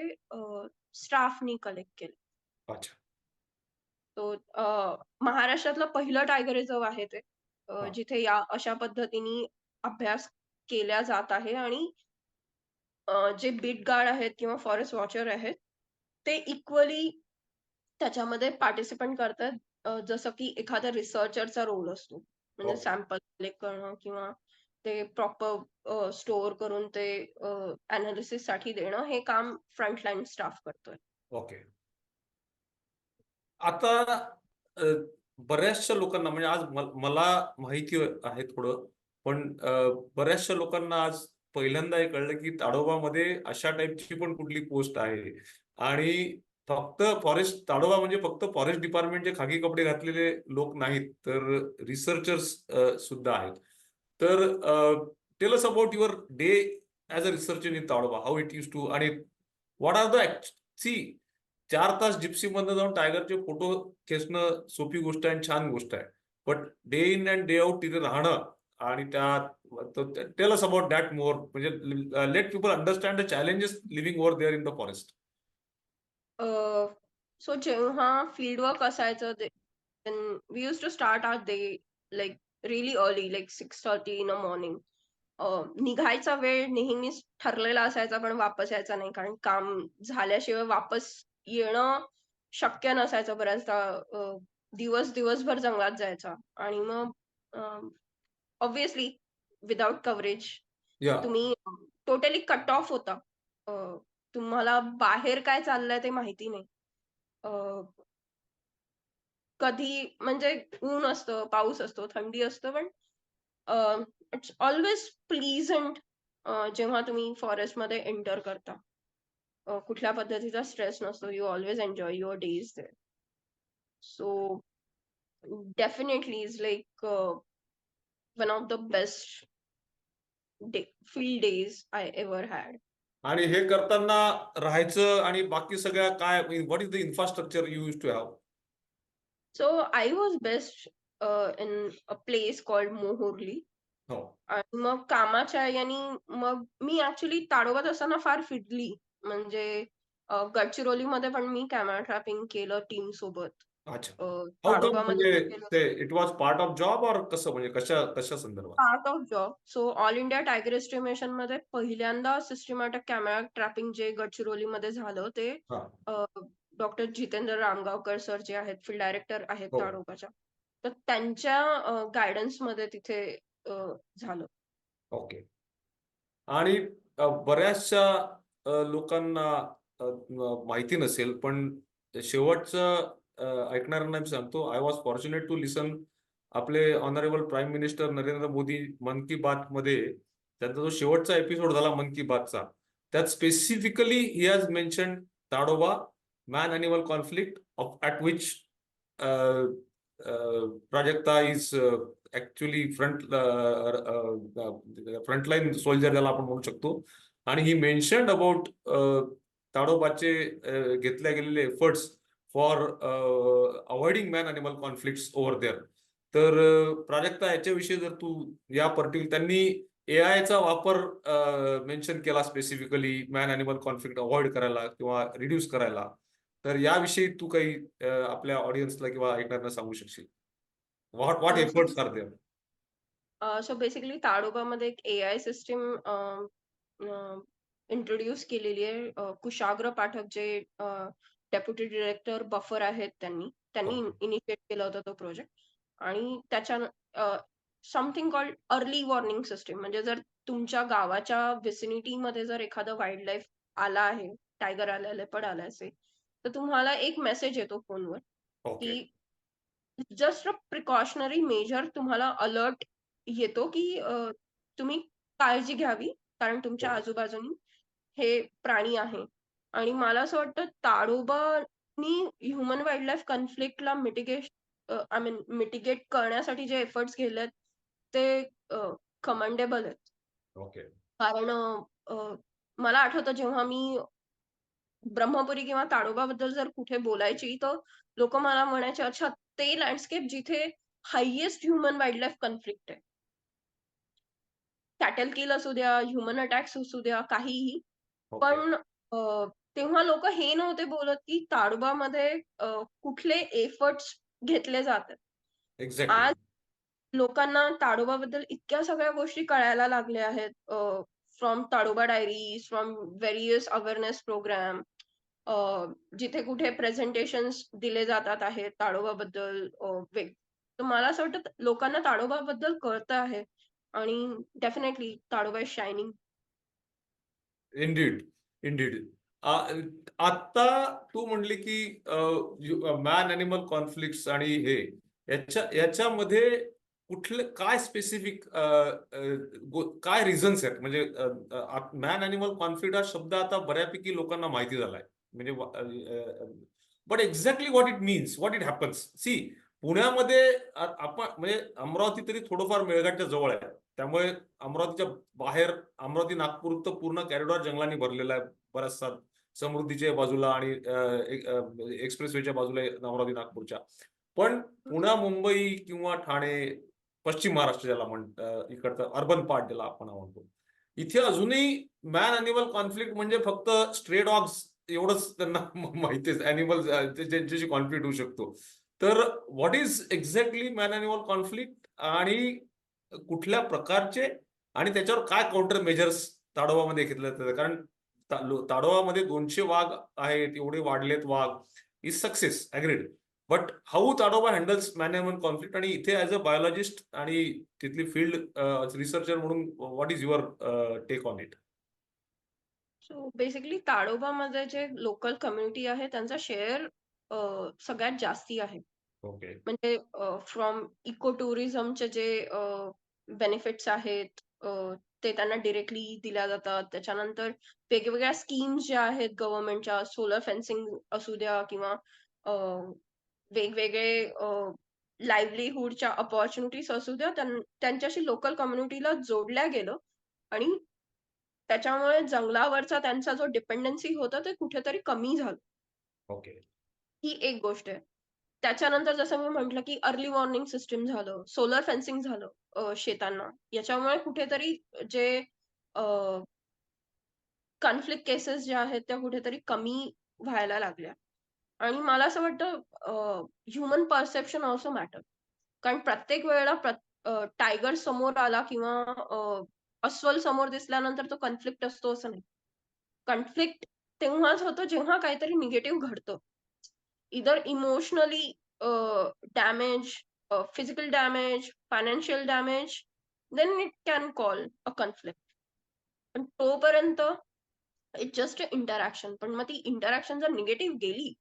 स्टाफनी कलेक्ट केले. अच्छा. तो महाराष्ट्रातलं पहिलं टायगर रिझर्व आहे ते, हां. जिथे या अशा पद्धतीने अभ्यास केल्या जात आहे. आणि जे बीट गार्ड आहेत किंवा फॉरेस्ट वॉचर आहेत, ते इक्वली त्याच्यामध्ये पार्टिसिपेंट करतात. जसं की एखाद्या रिसर्चरचा रोल असतो. म्हणजे Okay. सॅम्पल कलेक्ट करणं किंवा ते प्रॉपर स्टोअर करून ते साठी देणं, हे काम फ्रंटलाईन स्टाफ करतोय. Okay. आता बऱ्याचशा लोकांना म्हणजे आज मला माहिती आहे थोडं, पण बऱ्याचशा लोकांना आज पहिल्यांदा हे कळलं की ताडोबामध्ये अशा टाईपची पण कुठली पोस्ट आहे. आणि फक्त ताडोबा म्हणजे फक्त फॉरेस्ट डिपार्टमेंटचे खाकी कपडे घातलेले लोक नाहीत, तर रिसर्चर्स सुद्धा आहेत. तर tell us about your day as a researcher in Tadoba, how it used to, आणि व्हॉट आर द सी 4 तास जिप्सी मधनं जाऊन टायगरचे फोटो खेचणं सोपी गोष्ट आहे आणि छान गोष्ट आहे, but day in and day out तिथे राहणं आणि त्यात tell us about that more, म्हणजे let people understand the challenges living over there in the forest. So जेव्हा फील्ड वर्क असायचं we used to start our day like really early, like 6:30 in the morning. निघायचा वेळ नेहमीच ठरलेला असायचा, पण वापस यायचा नाही, कारण काम झाल्याशिवाय वापस येणं शक्य नसायचं बऱ्याचदा. दिवसभर जंगलात जायचा आणि मग ऑब्व्हियसली विदाउट कव्हरेज या तुम्ही टोटली कट ऑफ होता. तुम्हाला बाहेर काय चाललंय ते माहिती नाही. कधी म्हणजे ऊन असतं, पाऊस असतो, थंडी असतं, पण इट्स ऑलवेज प्लीझंट जेव्हा तुम्ही फॉरेस्टमध्ये एंटर करता. कुठल्या पद्धतीचा स्ट्रेस नसतो. You always enjoy your days there. So definitely is like one of the best field days I ever had. आणि हे करताना राहायचं आणि बाकी सगळ्या काय, what is the infrastructure you used to have? So I was best in a place called Moharli. हो. आणि मग कामाच्या यानी मग मी ऍक्च्युली ताडोबात असताना फार फिरली. म्हणजे गडचिरोलीमध्ये पण मी कॅमेरा ट्रॅपिंग केलं टीम सोबत. अच्छा. हाऊ कम, ताडोबामध्ये म्हणजे पण केलं. ते it was part of job और कसं, म्हणजे कशा संदर्भात? Part of job. So all India tiger estimation मध्ये पहिल्यांदा सिस्टमॅटिक कॅमेरा ट्रॅपिंग जे गडचिरोलीमध्ये झालं ते हा. डॉक्टर जितेंद्र रामगावकर सर जे आहेत, फील्ड डायरेक्टर आहेत हो. ताडोबाच्या, तर त्यांच्या गायडन्स मध्ये तिथे झालं. ओके. आणि बऱ्याचशा लोकांना माहिती नसेल, पण शेवटचं ऐकणाऱ्यांना मी सांगतो, आय वॉज फॉर्च्युनेट टू लिसन आपले honourable prime minister Narendra Modi मन की बात मध्ये, त्यांचा जो शेवटचा एपिसोड झाला मन की बातचा, त्यात specifically he has mention Tadoba man animal conflict at which Prajakta is actually frontline soldier ज्याला आपण म्हणू शकतो. आणि ही मेन्शन्ड अबाउट ताडोबाचे घेतल्या गेलेले efforts for avoiding man animal conflicts over there. तर प्राजक्ता, याच्याविषयी जर तू या पर्टिक्युलर, त्यांनी एआयचा वापर मेन्शन केला specifically man animal conflict avoid करायला किंवा रिड्यूस करायला, तर याविषयी तू काही आपल्या ऑडियन्सला किंवा ऐकणाऱ्यांना सांगू शकशील? What efforts are there? So basically ताडोबामध्ये एक AI सिस्टीम इंट्रोड्यूस केलेली आहे. कुशाग्र पाठक जे डेप्युटी डिरेक्टर बफर आहेत, त्यांनी इनिशिएट केला होता तो प्रोजेक्ट. आणि त्याच्या something called early warning system, म्हणजे जर तुमच्या गावाच्या विसिनिटीमध्ये जर एखादं वाईल्ड लाईफ आला आहे, टायगर आला, लेपर्ड आला असेल, तर तुम्हाला एक मेसेज येतो फोनवर ओके. की जस्ट अ प्रिकॉशनरी मेजर तुम्हाला अलर्ट येतो की तुम्ही काळजी घ्यावी, कारण तुमच्या आजूबाजूनी हे प्राणी आहे. आणि मला असं वाटतं ताडोबानी ह्युमन वाईल्ड लाईफ कॉन्फ्लिक्टला मिटिगेट करण्यासाठी जे एफर्ट्स केलेत ते कमेंडेबल आहेत. ओके. कारण मला आठवतं जेव्हा मी ब्रह्मपुरी किंवा ताडोबाबद्दल जर कुठे बोलायची, तर लोक मला म्हणायचे, अच्छा ते लँडस्केप जिथे highest human wild life conflict आहे. कॅटल किल असू द्या, ह्युमन अटॅक्स असू द्या, काहीही. पण तेव्हा लोक हे नव्हते बोलत की ताडोबामध्ये कुठले एफर्ट्स घेतले जातात. एक्झॅक्टली. आज लोकांना ताडोबाबद्दल इतक्या सगळ्या गोष्टी कळायला लागल्या आहेत. From Tadoba diaries, from various awareness program, जिथे कुठे प्रेझेंटेशन्स दिले जातात आहेत ताडोबाबद्दल. तर मला असं वाटतं लोकांना ताडोबाबद्दल कळतं आहे आणि definitely Tadoba is shining. Indeed. आता तू म्हणली की मॅन अॅनिमल कॉन्फ्लिक्ट आणि हे याच्यामध्ये कुठले काय स्पेसिफिक काय रिझन्स आहेत? म्हणजे मॅन अॅनिमल कॉन्फ्लिक्ट हा शब्द आता बऱ्यापैकी लोकांना माहिती झालाय, म्हणजे but exactly what it means, what it happens. See, पुण्यामध्ये आपण म्हणजे अमरावती तरी थोडंफार मेळघाटच्या जवळ आहे, त्यामुळे अमरावतीच्या बाहेर अमरावती नागपूर तर पूर्ण कॉरिडॉर जंगलांनी भरलेला आहे, बराचसा समृद्धीच्या बाजूला आणि एक्सप्रेसवेच्या बाजूला अमरावती नागपूरच्या. पण पुणे, मुंबई किंवा ठाणे, पश्चिम महाराष्ट्र ज्याला इकडचं अर्बन पार्ट ज्याला आपण म्हणतो, इथे अजूनही मॅन अॅनिमल कॉन्फ्लिक्ट म्हणजे फक्त स्ट्रे डॉग्स एवढंच त्यांना माहितीच, अॅनिमल ज्यांच्याशी कॉन्फ्लिक्ट होऊ शकतो. तर what is exactly man animal conflict आणि कुठल्या प्रकारचे आणि त्याच्यावर काय काउंटर मेजर्स ताडोबामध्ये घेतले जातात? कारण ताडोबामध्ये 200 वाघ आहेत, एवढे वाढलेत वाघ, is success, agreed. But how Tadoba handles man animal conflict, आणि इथे ऍज अ बायोलॉजिस्ट आणि तिथली फील्ड रिसर्चर म्हणून what is your take on it? So basically ताडोबामध्ये जे लोकल कम्युनिटी आहे त्यांचा शेअर सगळ्यात जास्ती आहे. ओके. म्हणजे फ्रॉम इको टुरिझमचे जे बेनिफिट्स आहेत ते त्यांना डिरेक्टली दिल्या जातात. त्याच्यानंतर वेगवेगळ्या स्कीम्स ज्या आहेत गव्हर्नमेंटच्या, सोलर फेन्सिंग असू द्या किंवा वेगवेगळे लाईव्हलीहूडच्या अपॉर्च्युनिटीज असू द्या, त्यांच्याशी लोकल कम्युनिटीला जोडल्या गेलं आणि त्याच्यामुळे जंगलावरचा त्यांचा जो डिपेंडन्सी होता ते कुठेतरी कमी झालं. ओके. ही एक गोष्ट आहे. त्याच्यानंतर जसं मी म्हटलं की अर्ली वॉर्निंग सिस्टीम झालं, सोलर फेन्सिंग झालं शेतांना. याच्यामुळे कुठेतरी जे कॉन्फ्लिक्ट केसेस ज्या आहेत त्या कुठेतरी कमी व्हायला लागल्या. आणि मला असं वाटतं ह्युमन परसेप्शन ऑल्सो मॅटर. कारण प्रत्येक वेळेला टायगर समोर आला किंवा अस्वल समोर दिसल्यानंतर तो कॉन्फ्लिक्ट असतो असं नाही. कॉन्फ्लिक्ट तेव्हाच होतो जेव्हा काहीतरी निगेटिव्ह घडतं. Either emotionally damage, physical damage, financial damage, then it can call a conflict. पण तोपर्यंत इट्स जस्ट अ इंटरॅक्शन. पण मग ती इंटरॅक्शन जर निगेटिव्ह गेली,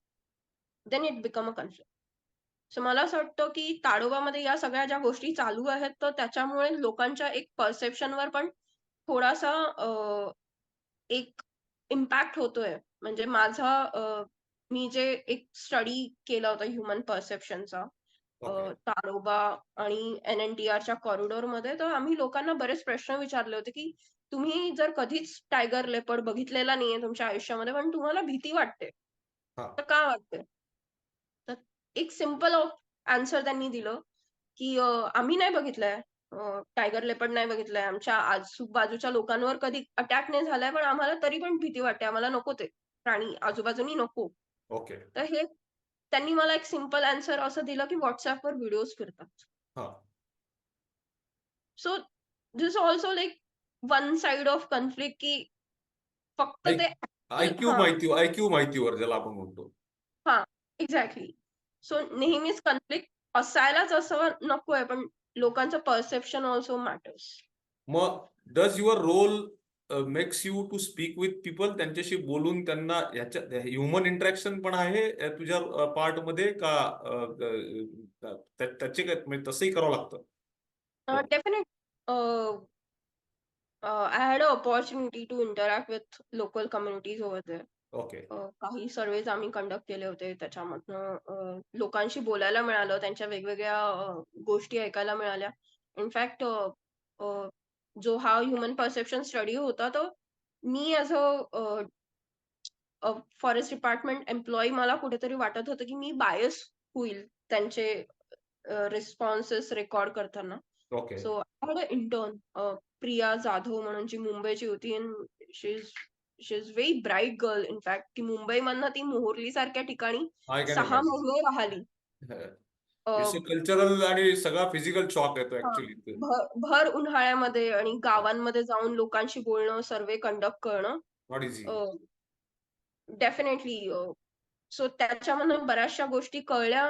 then it become a conflict. So मला असं वाटतं की ताडोबामध्ये या सगळ्या ज्या गोष्टी चालू आहेत तर त्याच्यामुळे लोकांच्या एक परसेप्शनवर पण थोडासा एक इम्पॅक्ट होतोय. म्हणजे मी जे एक स्टडी केला होता ह्युमन परसेप्शनचा ओके. ताडोबा आणि NNTRच्या कॉरिडॉरमध्ये, तर आम्ही लोकांना बरेच प्रश्न विचारले होते की तुम्ही जर कधीच टायगर लेपर्ड बघितलेला नाहीये तुमच्या आयुष्यामध्ये, पण तुम्हाला भीती वाटते. हा. तर का वाटते? तर एक सिंपल आन्सर त्यांनी दिलं की आम्ही नाही बघितलंय, टायगर लेपर्ड नाही बघितलंय. आमच्या आजूबाजूच्या लोकांवर कधी अटॅक नाही झालाय, पण आम्हाला तरी पण भीती वाटते. आम्हाला नको ते प्राणी आजूबाजूनी नको. ओके. तर हे त्यांनी मला एक सिंपल आन्सर असं दिलं की व्हॉट्सअपवर व्हिडिओज फिरतात. हा. So this also like one side of conflict की फक्त ते आयक्यू माहितीवर ज्याला आपण म्हणतो. हा, एक्झॅक्टली. सो नेहमीच कॉन्फ्लिक्ट असायलाच असं नकोय, पण लोकांचं परसेप्शन ऑल्सो मॅटर्स. मग does your role makes you to speak with people, त्यांच्याशी बोलून त्यांना ह्याच्या ह्युमन इंटरॅक्शन पण आहे तुझ्या पार्ट मध्ये का? त्याचे काय म्हणजे तसंही करावं लागतं? Definite I had an opportunity to interact with local communities over there. Okay. काही सर्वेज आम्ही कंडक्ट केले होते. त्याच्यामधनं लोकांशी बोलायला मिळालं, त्यांच्या वेगवेगळ्या गोष्टी ऐकायला मिळाल्या. इनफॅक्ट जो हा ह्युमन परसेप्शन स्टडी होता, तो मी ॲज फॉरेस्ट डिपार्टमेंट एम्प्लॉई मला कुठेतरी वाटत होतं की मी बायस होईल त्यांचे रिस्पॉन्सेस रेकॉर्ड करताना. Okay. So I had a intern Priya Jadhav म्हणून, जी मुंबईची होती. She is very bright girl. In fact ती मुंबईमधनं ती मोहर्ली सारख्या ठिकाणी आय कॅन 6 इमॅजिन. महिने राहिली. इट्स अ कल्चरल आणि सगळा फिजिकल शॉक येतो हा, ऍक्च्युली. भर उन्हाळ्यामध्ये आणि गावांमध्ये जाऊन लोकांशी बोलणं, सर्वे कंडक्ट करणं नॉट इझी. डेफिनेटली. सो त्याच्यामधून बऱ्याचशा गोष्टी कळल्या.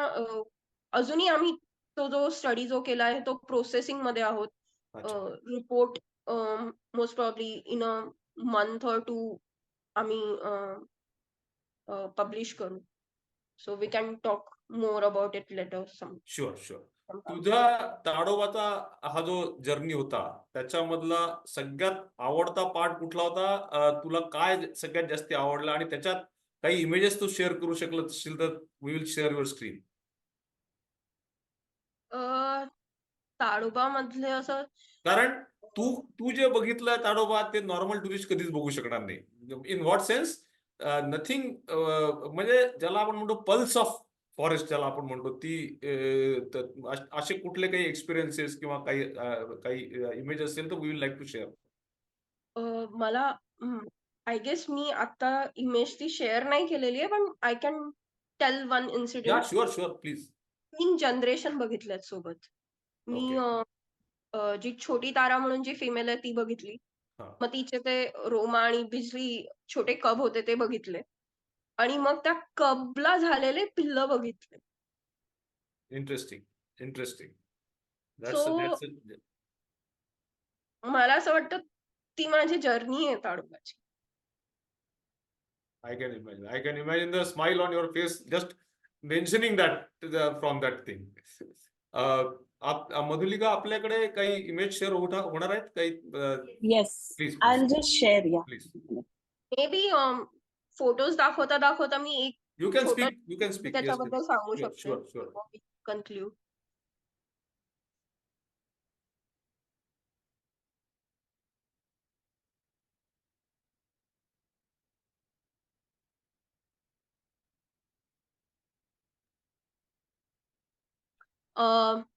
अजूनही आम्ही जो स्टडी जो केला आहे तो प्रोसेसिंग मध्ये आहोत. अच्छा. Report most probably in a month or 2 आम्ही पब्लिश करू. So we can talk more about it later sure sure. तुझा ताडोबाचा हा जो जर्नी होता त्याच्यामधला सगळ्यात आवडता पार्ट कुठला होता? तुला काय सगळ्यात जास्त आवडला आणि त्याच्यात काही इमेजेस तू शेअर करू शकलं असशील तर we will share your screen. Tadoba मधले असं कारण तू तू जे बघितलं ताडोबा ते नॉर्मल टुरिस्ट कधीच बघू शकणार नाही. In what sense? नथिंग, म्हणजे ज्याला आपण म्हणतो पल्स ऑफ फॉरेस्ट ज्याला आपण म्हणतो ती असे कुठले काही एक्सपिरियन्सेस किंवा काही इमेज असेल तर we will like to share. मला आय गेस मी आता इमेज ती शेअर नाही केलेली आहे, पण आय कॅन टेल वन या incident. Sure sure please. 3 generation बघितल्यात सोबत. मी जी छोटी तारा म्हणून जी फिमेल आहे ती बघितली. हा. मग तिचे ते रोमा आणि बिजली छोटे कब होते ते बघितले. आणि मग त्या कबला झालेले पिल्ल बघितले. Interesting interesting. सो मला असं वाटतं ती माझी जर्नी आहे ताडोबाची. I can imagine the smile on your face just mentioning that from that thing. Madhulika, आपल्याकडे काही इमेज शेअर होणार आहेत काही? Yes, Please, I'll just share. Yeah. Please. May be photos दाखवता मी एक यू कॅन छोटं स्पीक, यू कॅन स्पीक. त्याच्याबद्दल सांगू Sure, शकते. sure, sure. कन्क्लूड.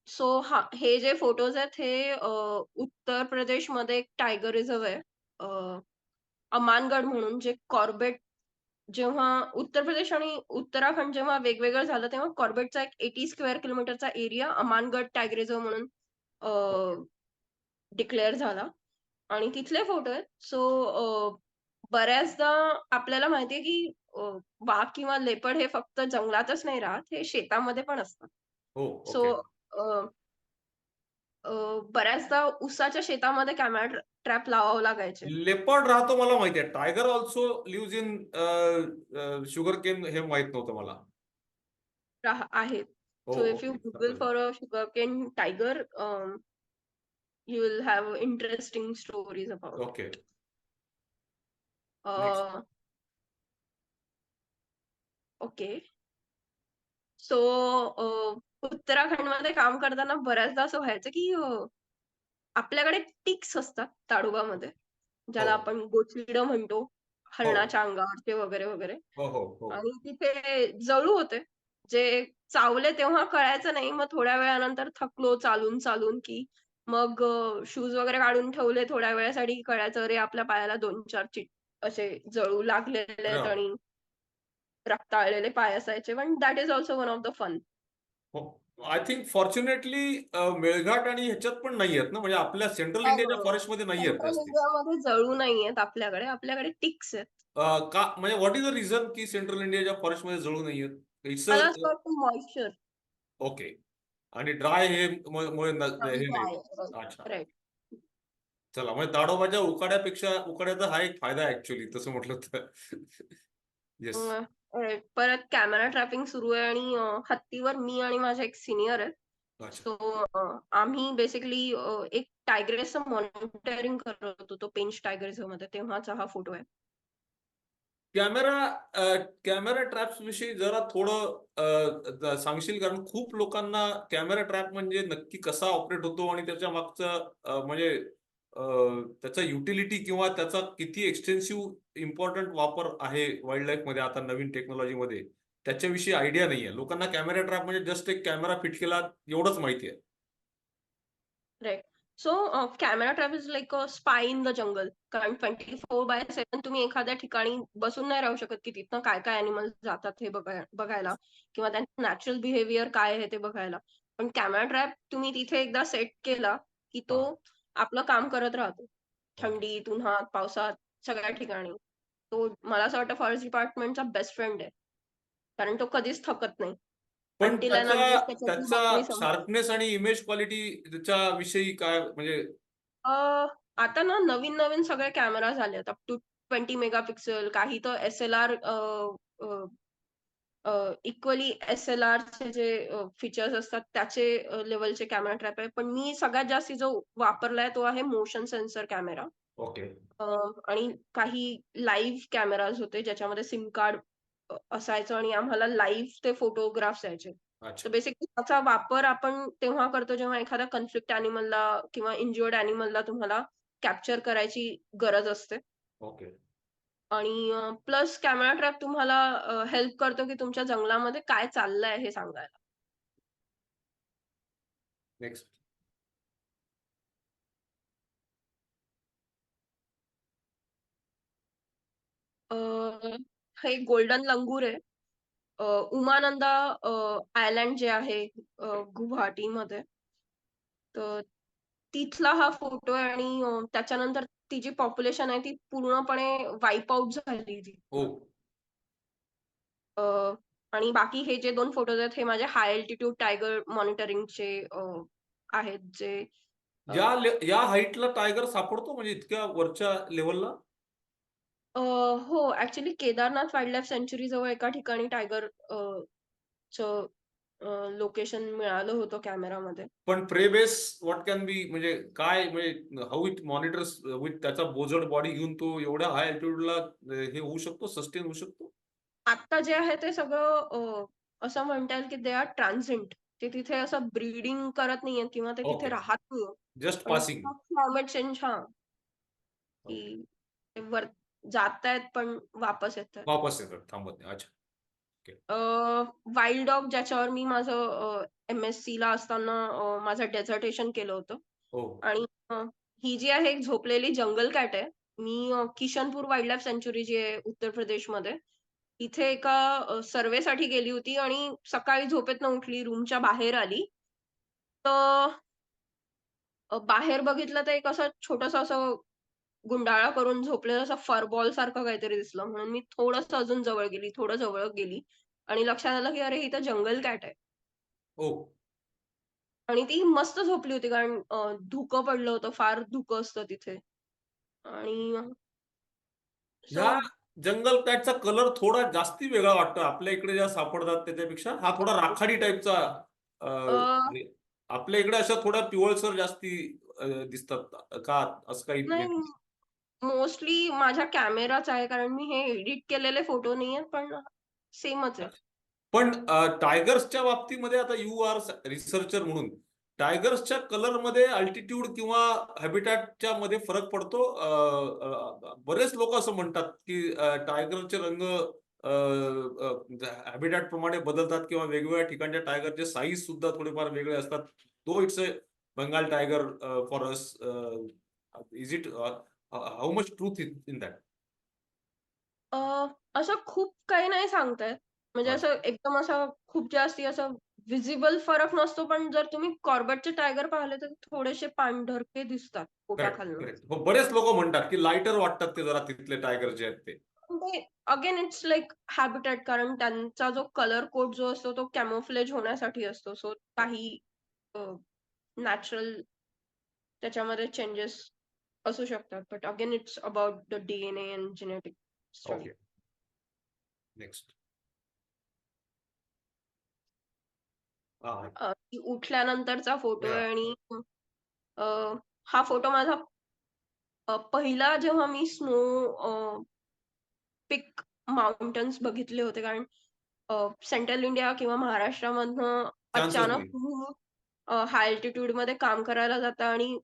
सो हे जे फोटोज आहेत हे उत्तर प्रदेशमध्ये एक टायगर रिझर्व आहे, अमानगड म्हणून, जे कॉर्बेट जेव्हा उत्तर प्रदेश आणि उत्तराखंड जेव्हा वेगवेगळं झालं तेव्हा कॉर्बेटचा एक 80 स्क्वेअर किलोमीटरचा एरिया अमानगड टायगर रिझर्व म्हणून डिक्लेअर झाला आणि तिथले फोटो आहेत. सो बऱ्याचदा आपल्याला माहितीये की वाघ किंवा लेपर्ड हे फक्त जंगलातच नाही राहत, हे शेतामध्ये पण असतात. हो. सो बऱ्याचदा उसाच्या शेतामध्ये कॅमेरा ट्रॅप लावावं लागायचे. लेपर्ड राहतो मला माहिती आहे. Tiger also leaves in sugar cane हे माहित नव्हतं मला. आहेत. हो, so if you okay. Google for a sugarcane tiger, you will have interesting stories about Okay. it. Next. Okay. So उत्तराखंडमध्ये काम करताना बऱ्याचदा असं व्हायचं की आपल्याकडे टिक्स असतात ताडोबामध्ये, ज्याला हो. आपण गोचिड म्हणतो, हरणाच्या अंगावरचे वगैरे वगैरे. हो. आणि तिथे जळू होते, जे चावले तेव्हा कळायचं नाही. मग थोड्या वेळानंतर थकलो चालून चालून की मग शूज वगैरे काढून ठेवले थोड्या वेळासाठी, कळायचं अरे आपल्या पायाला 2-4 असे जळू लागलेले आहेत आणि रक्ताळलेले पाय असायचे. पण that is also one of the fun. I think fortunately Melghat आणि ह्याच्यात पण नाही आहेत ना, म्हणजे आपल्या सेंट्रल इंडियाच्या फॉरेस्ट मध्ये नाही आहेत सेंट्रल जास्ती. इंडियामध्ये जळू नाहीयेत आपल्याकडे टिक्स आहेत. का म्हणजे व्हॉट इज द रिझन की सेंट्रल इंडियाच्या फॉरेस्ट मध्ये जळू नाही आहेत? इट्स मला असं वाटतं मॉइश्चर. ओके. आणि ड्राय हे मुळे हे नाही. अच्छा. राईट. चला, म्हणजे ताडोबाच्या उकाड्याचा हा एक फायदा आहे ऍक्च्युअली तसं म्हटलं तर. येस. परत कॅमेरा ट्रॅपिंग सुरू आहे आणि हत्तीवर मी आणि माझे एक सिनियर आहेत. अच्छा. सो आम्ही बेसिकली एक टायग्रेसचं मॉनिटरिंग करत होतो पेंच टायगर रिझर्व मध्ये, तेव्हाचा हा फोटो आहे. कॅमेरा ट्रॅप्स विषयी जरा थोडं सांगशील? कारण खूप लोकांना कॅमेरा ट्रॅप म्हणजे नक्की कसा ऑपरेट होतो आणि त्याच्या मागचं म्हणजे त्याचा युटिलिटी किंवा त्याचा किती एक्सटेन्सिव्ह इम्पॉर्टंट वापर आहे वाईल्ड लाईफ मध्ये आता नवीन टेक्नॉलॉजीमध्ये, त्याच्याविषयी आयडिया नाहीये लोकांना. कॅमेरा ट्रॅप म्हणजे जस्ट एक कॅमेरा फिट केला एवढंच माहिती आहे. Right. So camera trap is like a spy in the jungle. कारण 24/7 तुम्ही एखाद्या ठिकाणी बसून नाही राहू शकत की तिथनं काय काय अॅनिमल्स जातात हे बघायला किंवा त्यांचं नॅचरल बिहेवियर काय आहे ते बघायला. पण कॅमेरा ट्रॅप तुम्ही तिथे एकदा सेट केला की तो आपलं काम करत राहतो, थंडीत, उन्हात, पावसात, सगळ्या ठिकाणी. तो मला असं वाटतं फॉरेस्ट डिपार्टमेंटचा बेस्ट फ्रेंड आहे, कारण तो कधीच थकत नाही. पण Until and unless त्याच्यातली त्याचा बातमी संपत. शार्पनेस आणि इमेज क्वालिटी त्याच्या विषयी काय म्हणजे? आता ना नवीन सगळे कॅमेरा झालेत, अप टू 20 मेगापिक्सल, काही तर SLR इक्वली SLR चे जे फीचर्स असतात त्याचे लेवलचे कॅमेरा ट्रॅप आहे. पण मी सगळ्यात जास्ती जो वापरलाय तो आहे मोशन सेन्सर कॅमेरा. ओके. आणि काही लाईव्ह कॅमेराज होते ज्याच्यामध्ये सिम कार्ड असायचं आणि आम्हाला लाईव्ह ते फोटोग्राफ्स यायचे. अच्छा. तर बेसिकली त्याचा वापर आपण तेव्हा करतो जेव्हा एखाद्या कन्फ्लिक्ट ॲनिमलला किंवा इंज्युअर्ड ॲनिमलला तुम्हाला कॅप्चर करायची गरज असते. ओके. आणि प्लस कॅमेरा ट्रॅप तुम्हाला हेल्प करतो की तुमच्या जंगलामध्ये काय चाललंय हे सांगायला. नेक्स्ट. हे गोल्डन लंगूर आहे. उमानंदा आयलँड जे आहे गुवाहाटीमध्ये. तर तिथला हा फोटो आहे आणि त्याच्यानंतर ती जी पॉप्युलेशन आहे ती पूर्णपणे वाईप आउट झाली ती. हो. आणि बाकी हे जे 2 फोटोज आहेत हे माझे हाय अल्टिट्यूड टायगर मॉनिटरिंगचे आहेत जे या हाईटला टायगर सापडतो म्हणजे इतक्या वरच्या लेवलला? हो, ऍक्च्युली केदारनाथ वाईल्डलाईफ सँच्युरी जवळ एका ठिकाणी टायगर चं लोकेशन मिळालं होतं कॅमेरामध्ये. पण prey base what can be म्हणजे काय म्हणजे हाऊ इट मॉनिटर्स विथ त्याचा बोजड बॉडी घेऊन तो एवढ्या हाय अल्टिट्यूडला हे होऊ शकतो, सस्टेन होऊ शकतो? आता जे आहे ते सगळं असं म्हणता येईल की दे आर ट्रान्झिंट. ते तिथे असं ब्रीडिंग करत नाहीयेत किंवा ते तिथे ओके. राहत नाहीये. जस्ट पण पासिंग. क्लायमेट चेंज की ते वर जातायत पण वापस येतायत. वापस येतात, थांबत नाही. अच्छा. वाईल्ड डॉग ज्याच्यावर मी माझं MSc ला असताना माझं डेझर्टेशन केलं होतं. हो. आणि ही जी आहे एक झोपलेली जंगल कॅट आहे. मी किशनपूर वाईल्डलाईफ सँच्युरी जी आहे उत्तर प्रदेशमध्ये, इथे एका सर्व्हेसाठी गेली होती आणि सकाळी झोपेतनं उठली, रूमच्या बाहेर आली. तर बाहेर बघितलं तर एक असं छोटंसं असं गुंडाळा करून झोपलेलं असं फर बॉल सारखं काहीतरी दिसलं. म्हणून मी थोडंसं अजून जवळ गेली, थोडं जवळ गेली आणि लक्षात आलं की अरे ही तर जंगल कॅट आहे. हो. आणि ती मस्त झोपली होती कारण धुकं पडलं होतं. फार धुकं असतं तिथे. आणि ह्या सो जंगल कॅटचा कलर थोडा जास्ती वेगळा वाटतो आपल्या इकडे ज्या सापडतात त्याच्यापेक्षा. हा थोडा राखाडी टाईपचा आणि आपल्या इकडे अशा थोड्या पिवळसर जास्ती दिसतात का असं काही? नाही, मोस्टली माझ्या कॅमेराच आहे कारण मी हे एडिट केलेले फोटो नाहीयेत पण सेमच आहे. पण टायगर्सच्या बाबतीमध्ये आता यू आर रिसर्चर म्हणून टायगर्सच्या कलरमध्ये अल्टिट्यूड किंवा हॅबिटॅटच्या मध्ये फरक पडतो. बरेच लोक असं म्हणतात की टायगरचे रंग हॅबिटॅट प्रमाणे बदलतात किंवा वेगवेगळ्या ठिकाणच्या टायगरचे साईज सुद्धा थोडेफार वेगळे असतात. Though it's a Bengal tiger for us, is it how much truth in that? असं खूप काही नाही सांगता येत. म्हणजे अच्छा. असं एकदम असं खूप जास्ती असं व्हिजिबल फरक नसतो. पण जर तुम्ही कॉर्बेटचे टायगर पाहिले तर थोडेसे पांढरके दिसतात करेक्ट, पोटाखालनं. करेक्ट. हो, बरेच लोक म्हणतात की लाइटर वाटतात ते जरा तिथले टायगर जे आहेत ते. पण ते अगेन इट्स लाइक हॅबिटॅट कारण त्यांचा जो कलर कोड जो असतो तो कॅमोफ्लेज होण्यासाठी असतो. सो काही नॅचरल त्याच्यामध्ये चेंजेस असू शकतात. But again it's about the DNA and genetic study. Okay. Next. ती उठल्यानंतरचा फोटो आहे Yeah. आणि अ, हा फोटो माझा पहिला जेव्हा मी स्नो पिक माउंटन्स बघितले होते कारण सेंट्रल इंडिया किंवा महाराष्ट्रामधनं चान्सच अचानक नाही. तुम्ही हाय अल्टिट्यूड मध्ये काम करायला जाता आणि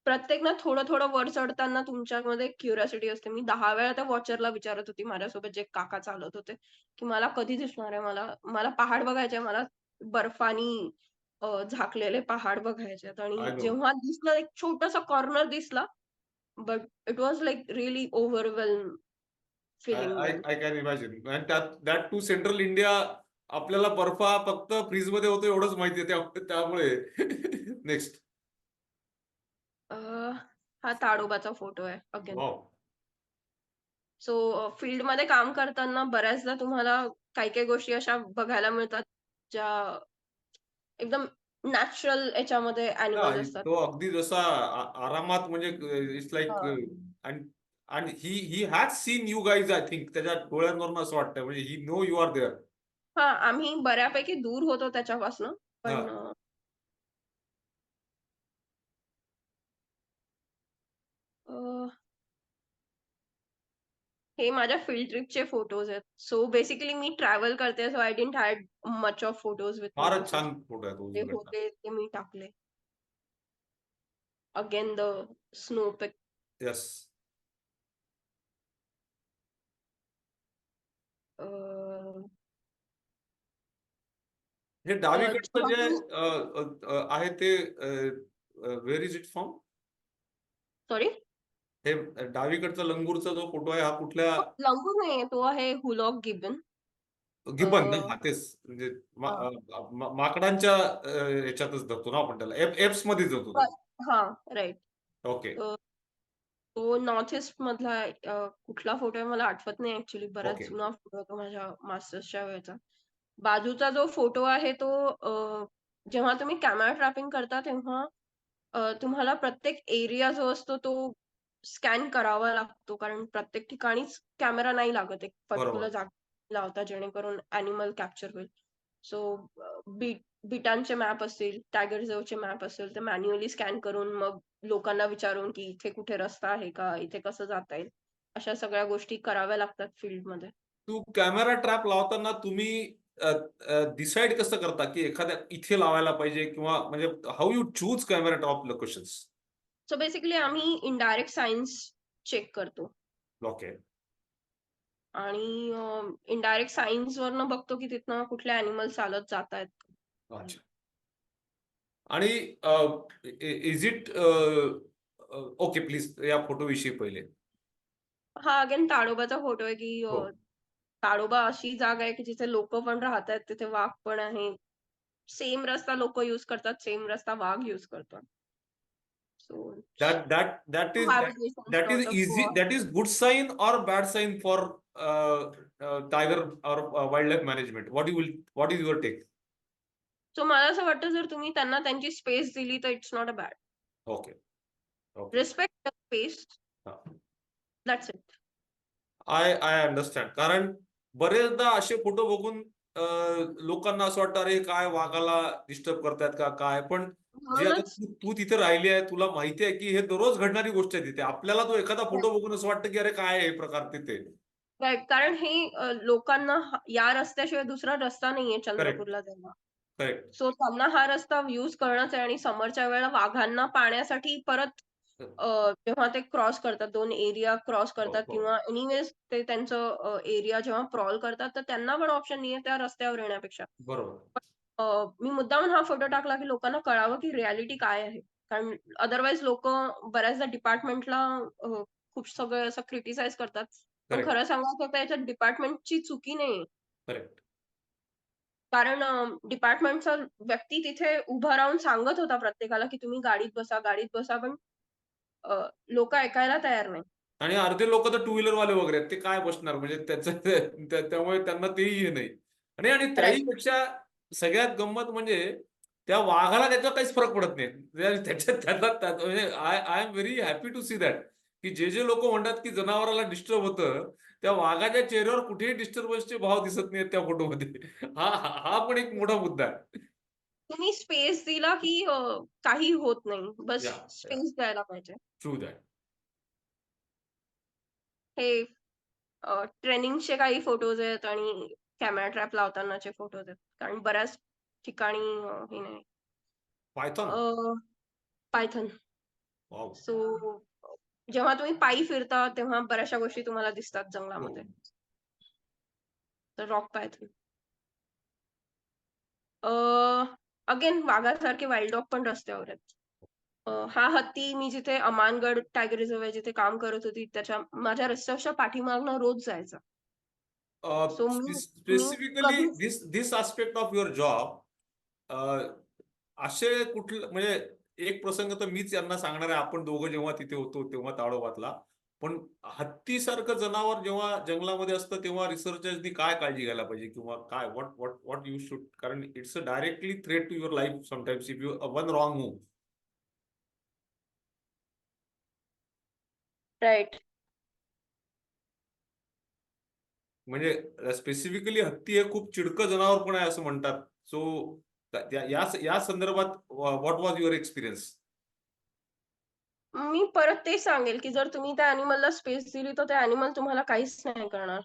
प्रत्येक ना थोडं वर चढताना तुमच्यामध्ये क्युरिओसिटी असते. मी 10 वेळा त्या वॉचरला विचारत होती माझ्यासोबत जे काका चालत होते, की मला कधी दिसणार आहे? मला मला पहाड बघायचे मला बर्फानी झाकलेले पहाड बघायचे आहेत. आणि आय नो. जेव्हा दिसलं एक छोटासा कॉर्नर दिसला, but it was like really overwhelm feeling then. I can imagine. आणि दॅट टू सेंट्रल इंडिया आपल्याला बर्फा फक्त फ्रीज मध्ये होतो एवढंच माहिती आहे त्यामुळे. नेक्स्ट. हा ताडोबाचा फोटो आहे अगेन. वाव. सो फील्डमध्ये काम करताना बऱ्याचदा तुम्हाला काही गोष्टी अशा बघायला मिळतात, ज्या एकदम नॅचरल याच्यामध्ये ॲनिमल्स असतात. तो अगदी जसा आरामात म्हणजे इट्स लाईक. हां. आणि आणि he has seen you guys, I think. त्याच्या डोळ्यांवरून असं वाटतं, म्हणजे ही नो यू आर देअर. हा, आम्ही बऱ्यापैकी दूर होतो त्याच्यापासून, पण हा. हे माझ्या फील्ड ट्रिपचे फोटोज आहेत. सो बेसिकली मी ट्रॅव्हल करते, so I didn't had much of photos with me. फारच छान फोटो आहे तो जे उजवीकडचा. होते ते मी टाकले. Again the snow pic. Yes. हे डावीकडचं जे आहे ते where is it from? Sorry, हे डावीकडचा लंगूरचा जो फोटो आहे, हा कुठल्या? लंगूर नाहीये, तो आहे हुलॉक गिबन. गिबन ना? हा, तेच. म्हणजे हा. माकडांच्या ह्याच्यातच धरतो ना आपण त्याला, एप्स मध्ये जातो तो. हा, राईट. ओके. तो नॉर्थ ईस्ट मधला कुठला फोटो आहे मला आठवत नाही ऍक्च्युली. बराच ओके. जुना फोटो आहे तो माझ्या मास्टर्सच्या वेळेचा. बाजूचा जो फोटो आहे तो जेव्हा तुम्ही कॅमेरा ट्रॅपिंग करता तेव्हा तुम्हाला प्रत्येक एरिया जो असतो तो स्कॅन करावा लागतो, कारण प्रत्येक ठिकाणीच कॅमेरा नाही लागत एक पर्टिक्युलर बरोबर. जागा लावता, जेणेकरून अॅनिमल कॅप्चर होईल. सो बिटांचे मॅप असतील, टायगर रिझर्वचे मॅप असतील, ते मॅन्युअली स्कॅन करून मग लोकांना विचारून की इथे कुठे रस्ता आहे का, इथे कसं जाता येईल, अशा सगळ्या गोष्टी कराव्या लागतात फील्डमध्ये. तू कॅमेरा ट्रॅप लावताना तुम्ही डिसाइड कसं करता की एखाद्या इथे लावायला पाहिजे, किंवा म्हणजे how you choose camera trap locations? So basically आम्ही इनडायरेक्ट सायन्स चेक करतो, ओके. आणि इनडायरेक्ट सायन्स वरनं बघतो की तिथनं कुठले अॅनिमल चालत जात आहेत. अच्छा. आणि इज इट ओके, प्लीज या फोटो विषयी पहिले. हा अगेन ताडोबाचा फोटो आहे की हो. ताडोबा अशी जागा आहे की जिथे लोक पण राहतात, तिथे वाघ पण आहे. सेम रस्ता लोक युज करतात, सेम रस्ता वाघ युज करतात. So that is easy, that is good sign or bad sign for tiger or wildlife management? What is your take? So मला असं वाटतं, जर तुम्ही त्यांना त्यांची स्पेस दिली तर it's not a bad. Okay. Okay. Respect the space, that's it. I understand. कारण बरेचदा असे फोटो बघून लोकांना असं वाटतं, अरे काय वाघाला डिस्टर्ब करतायत का काय, पण जे आता म्हणूनच तू तिथे राहिली आहे, तुला माहिती आहे की हे दररोज घडणारी गोष्ट आहे तिथे. आपल्याला तो एखादा फोटो बघून असं वाटतं की अरे काय हे प्रकार तिथे. राईट, कारण हे लोकांना या रस्त्याशिवाय दुसरा रस्ता नाहीये करेक्ट. चंद्रपूरला जायला. करेक्ट. सो त्यांना हा रस्ता युज करणंच आहे, आणि समोरच्या वेळेला वाघांना पाण्यासाठी परत जेव्हा ते क्रॉस करतात, 2 एरिया क्रॉस करतात, किंवा एनिवेज ते त्यांचं एरिया जेव्हा प्रॉल करतात, तर त्यांना पण ऑप्शन नाहीये त्या रस्त्यावर येण्यापेक्षा. बरोबर. मी मुद्दामून हा फोटो टाकला की लोकांना कळावं की रियालिटी काय आहे. कारण अदरवाईज लोक बऱ्याचदा डिपार्टमेंटला खूप सगळं असं क्रिटिसाइज करतात. पण करेक्ट. खरं सांगायचं तर याच्यात डिपार्टमेंटची चुकी नाही. करेक्ट. कारण डिपार्टमेंटचा व्यक्ती तिथे उभा राहून सांगत होता प्रत्येकाला की तुम्ही गाडीत बसा, गाडीत बसा, पण लोक ऐकायला तयार नाही. आणि अर्धे लोक तर टू व्हीलर वाले वगैरे आहेत, ते काय बसणार, म्हणजे त्यामुळे त्यांना तेही हे नाही. आणि त्याही राईट. पेक्षा सगळ्यात गंमत म्हणजे त्या वाघाला त्याचा काहीच फरक पडत नाही. म्हणजे I am very happy to see that, की जे लोक म्हणतात की जनावराला डिस्टर्ब होतं, त्या वाघाच्या चेहऱ्यावर कुठेही डिस्टर्बन्सचे भाव दिसत नाहीत त्या फोटोमध्ये. हा पण एक मोठा मुद्दा आहे. तुम्ही स्पेस दिला की काही होत नाही. बस या स्पेस द्यायला पाहिजे. True that. हे ट्रेनिंगचे काही फोटोज आहेत आणि कॅमेरा ट्रॅप लावतानाचे फोटोज आहेत. कारण बऱ्याच ठिकाणी हे नाही. पायथॉन. पायथन. वाव. सो जेव्हा तुम्ही पायी फिरता तेव्हा बऱ्याचशा गोष्टी तुम्हाला दिसतात जंगलामध्ये. तर रॉक पायथन. अगेन वाघासारखे वाईल्ड डॉग पण रस्त्यावर आहेत. हा हत्ती मी जिथे अमानगड टायगर रिझर्व आहे जिथे काम करत होती, माझ्या रस्त्याच्या पाठीमागनं रोज जायचा. सो मी स्पेसिफिकली कधीच दिस आस्पेक्ट ऑफ युअर जॉब, असे कुठलं, म्हणजे एक प्रसंग तर मीच यांना सांगणार आहे. आपण दोघं जेव्हा तिथे होतो तेव्हा ताडोबातला, पण हत्तीसारखं जनावर जेव्हा जंगलामध्ये असतं तेव्हा रिसर्चर्सनी काय काळजी घ्यायला पाहिजे, किंवा काय व्हॉट यू शुड, कारण it's a directly threat to your life sometimes if you one wrong move. Right. म्हणजे स्पेसिफिकली हत्ती हे खूप चिडकं जनावर पण आहे असं म्हणतात. सो या संदर्भात व्हॉट वॉज युअर एक्सपिरियन्स? मी परत तेच सांगेल, की जर तुम्ही त्या ॲनिमलला स्पेस दिली, तर ते ॲनिमल तुम्हाला काहीच नाही करणार.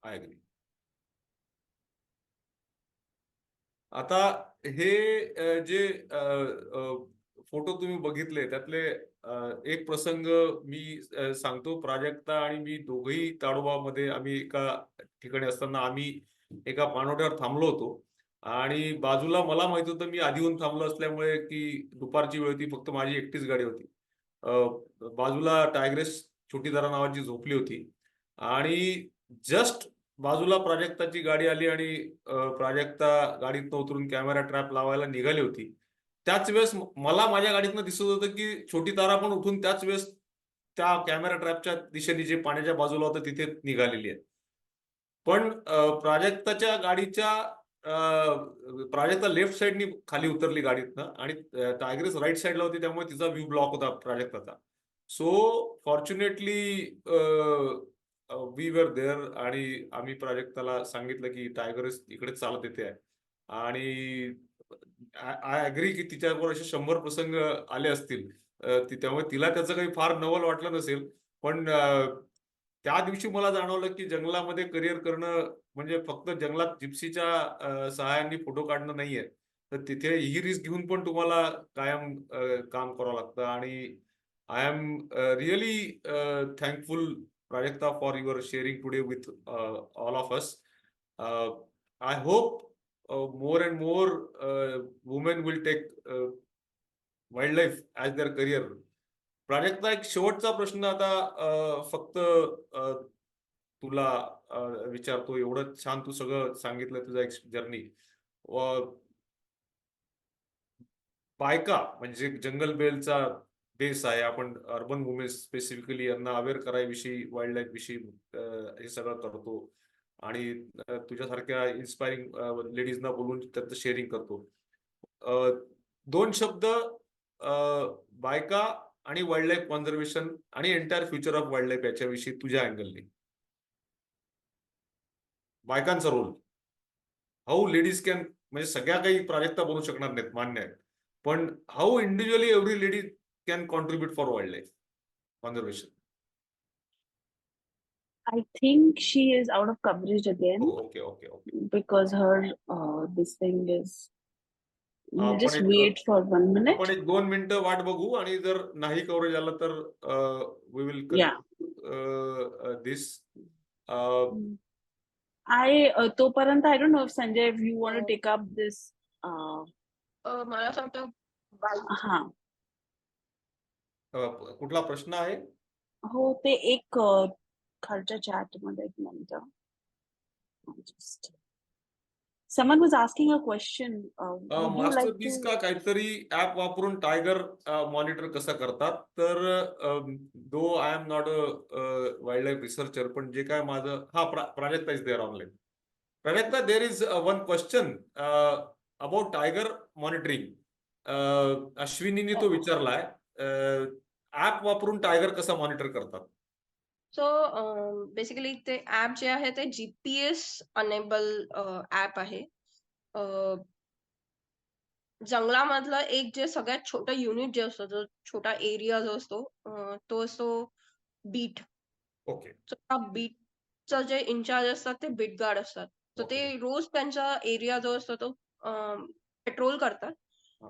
I agree. आता हे जे फोटो तुम्ही बघितले त्यातले एक प्रसंग मी सांगतो. प्राजक्ता आणि मी दोघही ताडोबामध्ये आम्ही एका ठिकाणी असताना आम्ही एका पाणवठ्यावर थांबलो होतो आणि बाजूला मला माहित होतं मी आधी येऊन थांबलो असल्यामुळे की दुपारची वेळ होती, फक्त माझी एकटीच गाडी होती. बाजूला टायग्रेस छोटीदारा नावाची झोपली होती आणि जस्ट बाजूला प्राजक्ताची गाडी आली आणि प्राजक्ता गाडीतनं उतरून कॅमेरा ट्रॅप लावायला निघाली होती. त्याच वेळेस मला माझ्या गाडीतनं दिसत होतं की छोटी तारा पण उठून त्याच वेळेस त्या कॅमेरा ट्रॅपच्या दिशेने जे पाण्याच्या बाजूला होतं तिथे निघालेली आहे. पण प्राजक्ताच्या गाडीच्या प्राजक्ता लेफ्ट साईडनी खाली उतरली गाडीतनं आणि टायग्रेस राईट साईडला होती, त्यामुळे तिचा व्ह्यू ब्लॉक होता प्राजक्ताचा. So fortunately we were there आणि आम्ही प्राजक्ताला सांगितलं की टायगर्स इकडे चालत येते आहे आणि आय अग्री की तिच्याबरोबर असे 100 प्रसंग आले असतील. त्यामुळे तिला त्याचं काही फार नवल वाटलं नसेल, पण त्या दिवशी मला जाणवलं की जंगलामध्ये करिअर करणं म्हणजे फक्त जंगलात जिप्सीच्या सहाय्याने फोटो काढणं नाहीये, तर तिथे ही रिस्क घेऊन पण तुम्हाला कायम काम करावं लागतं. आणि I am really thankful Prajakta for your sharing today with all of us. I hope more and more women will take wildlife as their career. Prajakta, एक शेवटचा प्रश्न आता फक्त तुला विचारतो. एवढं छान तू सगळं सांगितलं तुझा जर्नी. बायका म्हणजे जंगल बेलचा बेस आहे. आपण अर्बन वुमेन स्पेसिफिकली यांना अवेअर करायविषयी, वाईल्ड लाईफ विषयी हे सगळं करतो आणि तुझ्यासारख्या इन्स्पायरिंग लेडीजना बोलून त्याचं शेअरिंग करतो. 2 शब्द बायका आणि वाईल्ड लाईफ कॉन्झर्वेशन आणि entire future of wild life याच्याविषयी तुझ्या अँगलने. बायकांचा रोल, हाऊ लेडीज कॅन, म्हणजे सगळ्या काही प्राजक्ता बनू शकणार नाहीत, मान्य आहे, पण how individually every lady can contribute for wild life conservation. I think she is out of coverage again Oh, okay. because her this thing is. Just आपण wait for 1 minute. आपण 2 मिनिटं वाट बघू आणि जर नाही कव्हरेज आलं तर वी विल दिस. तोपर्यंत I don't know if Sanjay, if you want to take up this. मला असं वाटतं हा कुठला प्रश्न आहे? हो, ते एक खालच्या चॅट मध्ये एक minute. Someone was asking a question. Would you master like बीस to? का काहीतरी ऍप वापरून टायगर मॉनिटर कसं करतात. तर though I am not a wildlife researcher, पण जे काय माझं Prajakta is there online. Prajakta, there is one question about tiger monitoring. अश्विनीने तो विचारलाय. ऍप वापरून टायगर कसा मॉनिटर करतात? सो बेसिकली ते ऍप जे आहे ते जीपीएस अनेबल ऍप आहे. जंगलामधलं एक जे सगळ्यात छोटं युनिट जे असतं, जो छोटा एरिया जो असतो, तो असतो बीट. ओके. त्या बीटचं जे इन्चार्ज असतात ते बीट गार्ड असतात. तर ते रोज त्यांचा एरिया जो असतो तो पेट्रोल करतात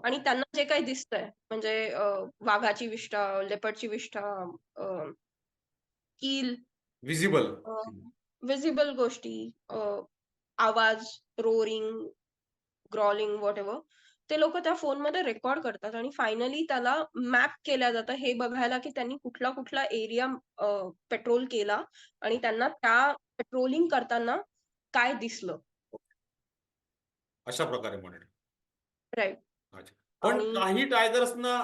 आणि त्यांना जे काही दिसतंय म्हणजे वाघाची विष्ठा, लेपर्डची विष्ठा, कील, विजिबल गोष्टी, आवाज, रोरिंग, ग्रॉलिंग, व्हॉटएव्हर, ते लोक त्या फोनमध्ये रेकॉर्ड करतात आणि फायनली त्याला मॅप केल्या जातं हे बघायला की त्यांनी कुठला कुठला एरिया पेट्रोल केला आणि त्यांना त्या पेट्रोलिंग करताना काय दिसलं. अशा प्रकारे मॉनिटर. राईट. अच्छा. पण काही टायगर्सना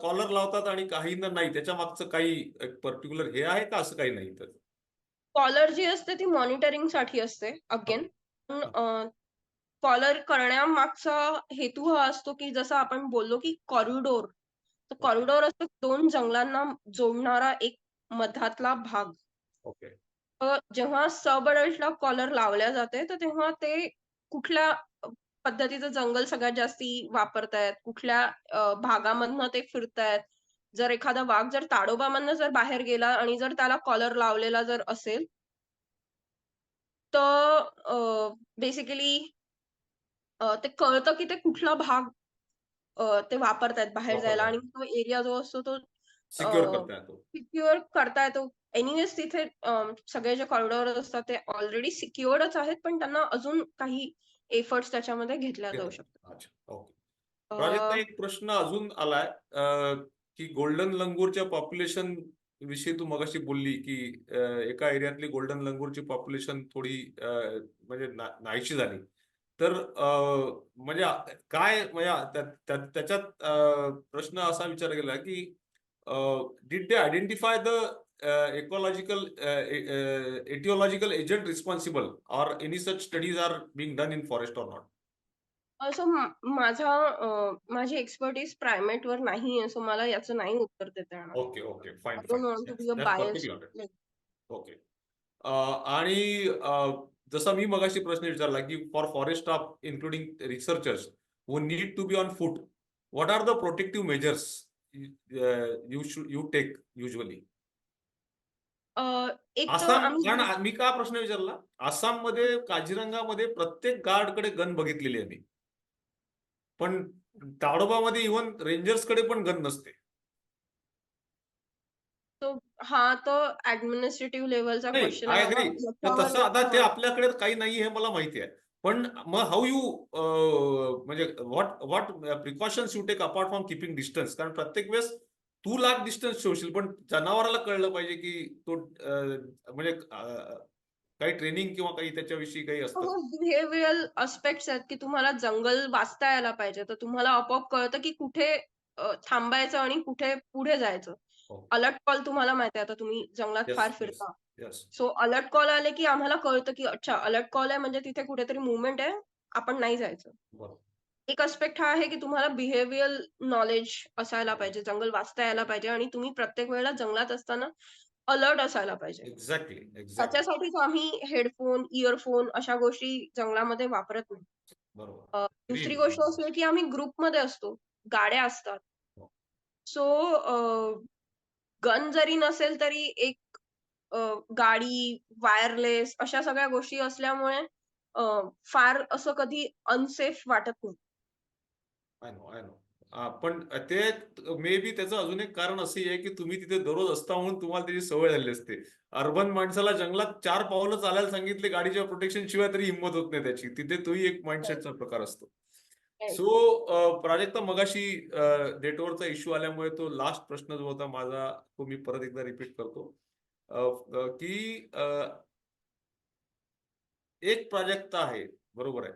कॉलर लावतात आणि काहींना नाही. त्याच्या मागचं काही पर्टिक्युलर हे आहे का, असं काही नाही? तर कॉलर जी असते ती मॉनिटरिंग साठी असते अगेन. कॉलर करण्यामागचा हेतू हा असतो की जसं आपण बोललो की कॉरिडोर, तर कॉरिडोर असतो 2 जंगलांना जोडणारा एक मधातला भाग. ओके. जेव्हा सब अडल्टला कॉलर लावल्या जाते, तर तेव्हा ते कुठल्या पद्धतीचं जंगल सगळ्यात जास्ती वापरतायत, कुठल्या भागामधनं ते फिरतायत. जर एखादा वाघ जर ताडोबामधनं जर बाहेर गेला आणि जर त्याला कॉलर लावलेला जर असेल, तर बेसिकली ते कळतं की ते कुठला भाग ते वापरतायत बाहेर जायला वापरतात आणि तो एरिया जो असतो तो सिक्युअर करता येतो. सिक्युअर करता येतो. एनिवेज तिथे सगळे जे कॉरिडॉर असतात ते ऑलरेडी सिक्युअर्डच आहेत, पण त्यांना अजून काही एफर्ट्स त्याच्यामध्ये घेतल्या जाऊ शकतात. अच्छा, ओके. अ, प्राजक्ता, एक प्रश्न अजून आलाय की गोल्डन लंगूरच्या पॉप्युलेशन विषयी तू मगाशी बोलली की एका एरियातली गोल्डन लंगूरची पॉप्युलेशन थोडी म्हणजे नाहीशी झाली. तर म्हणजे काय म्हणजे त्याच्यात प्रश्न असा विचारला गेला की did they identify the ecological etiological agent responsible or any such studies are being done in forest or not? असं माझी एक्सपर्टीज प्रायमेटवर नाहीये, सो मला याचं नाही उत्तर देता येणार. Okay, okay, fine, I don't want to be a that's biased. perfectly all right. Okay. आणि जसा मी मगाशी प्रश्न विचारला की for forest staff including researchers who need to be on foot, what are the protective measures you take usually? एक तर आसाम, आम्ही कारण मी का प्रश्न विचारला, आसाममध्ये काझीरंगामध्ये प्रत्येक गार्डकडे गन बघितलेली आहे मी, पण ताडोबामध्ये इव्हन रेंजर्सकडे पण गन नसते. तो हा तो ऍडमिनिस्ट्रेटिव्ह लेवलचा नाही, क्वेश्चन आय आहे. अग्री. तर तसं आता ते आपल्याकडे काही नाही हे मला माहिती आहे. पण मग हाऊ यू म्हणजे what precautions you take apart from keeping distance? कारण प्रत्येक वेळेस तू लाख डिस्टन्स ठेवशील, पण जनावराला कळलं पाहिजे की तो म्हणजे काही ट्रेनिंग किंवा काही त्याच्याविषयी काही असतं. बिहेवियरल अस्पेक्ट्स आहेत की तुम्हाला जंगल वाचता यायला पाहिजे. तर तुम्हाला आपोआप कळतं की कुठे थांबायचं आणि कुठे पुढे जायचं. हो. अलर्ट कॉल तुम्हाला माहिती आहे, आता तुम्ही जंगलात येस, फार येस, फिरता. येस. सो अलर्ट कॉल आले की आम्हाला कळतं की अच्छा अलर्ट कॉल आहे म्हणजे तिथे कुठेतरी मुवमेंट आहे, आपण नाही जायचं. बरोबर. एक अस्पेक्ट हा आहे की तुम्हाला बिहेवियरल नॉलेज असायला पाहिजे, जंगल वाचता यायला पाहिजे आणि तुम्ही प्रत्येक वेळेला जंगलात असताना अलर्ट असायला पाहिजे. Exactly, exactly. त्याच्यासाठीच आम्ही हेडफोन, इयरफोन अशा गोष्टी जंगलामध्ये वापरत नाही. बरोबर. दुसरी गोष्ट अशी आहे की आम्ही ग्रुपमध्ये असतो, गाड्या असतात. हो. सो गन जरी नसेल तरी एक गाडी, वायरलेस अशा सगळ्या गोष्टी असल्यामुळे फार असं कधी अनसेफ वाटत नाही. I know, I know. पण ते मे बी त्याचं अजून एक कारण असं आहे की तुम्ही तिथे दररोज असता म्हणून तुम्हाला त्याची सवय झाली असते. अर्बन माणसाला जंगलात 4 पावलं चालायला सांगितले गाडीच्या प्रोटेक्शन शिवाय तरी हिंमत होत नाही त्याची. तिथे तोही एक माइंडसेटचा प्रकार असतो. Right. सो प्राजक्ता, मगाशी डेटवरचा इश्यू आल्यामुळे तो लास्ट प्रश्न जो होता माझा तो मी परत एकदा रिपीट करतो की एक प्राजक्ता आहे, बरोबर आहे,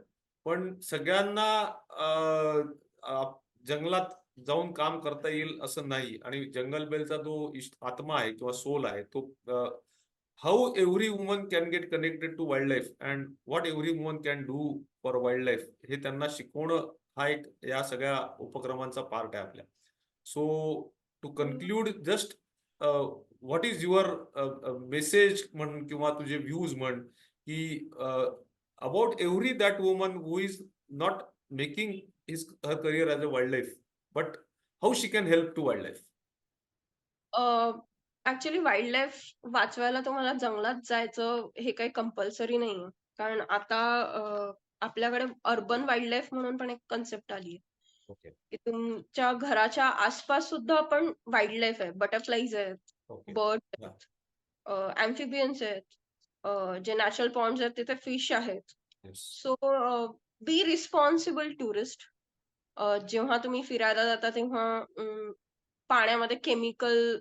पण सगळ्यांना जंगलात जाऊन काम करता येईल असं नाही. आणि जंगल बेलचा जो आत्मा आहे किंवा सोल आहे तो how every woman can get connected to wildlife and what every woman can do for wildlife हे त्यांना शिकवणं हा एक या सगळ्या उपक्रमांचा पार्ट आहे आपल्या. So to conclude just what is your message म्हण किंवा तुझे व्ह्यूज म्हण की about every that woman who is not making her career as a wildlife, but how she can help to wildlife? Actually wild life वाचवायला तुम्हाला जंगलात जायचं हे काही कंपल्सरी नाहीये. कारण आता आपल्याकडे अर्बन वाईल्ड लाईफ म्हणून पण एक कन्सेप्ट आली आहे. Okay, की तुमच्या घराच्या आसपास सुद्धा पण वाईल्ड लाईफ आहे. बटरफ्लाईज आहेत, okay. Bird Yeah. आहेत, अँफिबियन्स आहेत, जे नॅचरल पॉन्ड्स आहेत तिथे फिश आहेत. Yes. So be responsible tourist. जेव्हा तुम्ही फिरायला जाता तेव्हा पाण्यामध्ये केमिकल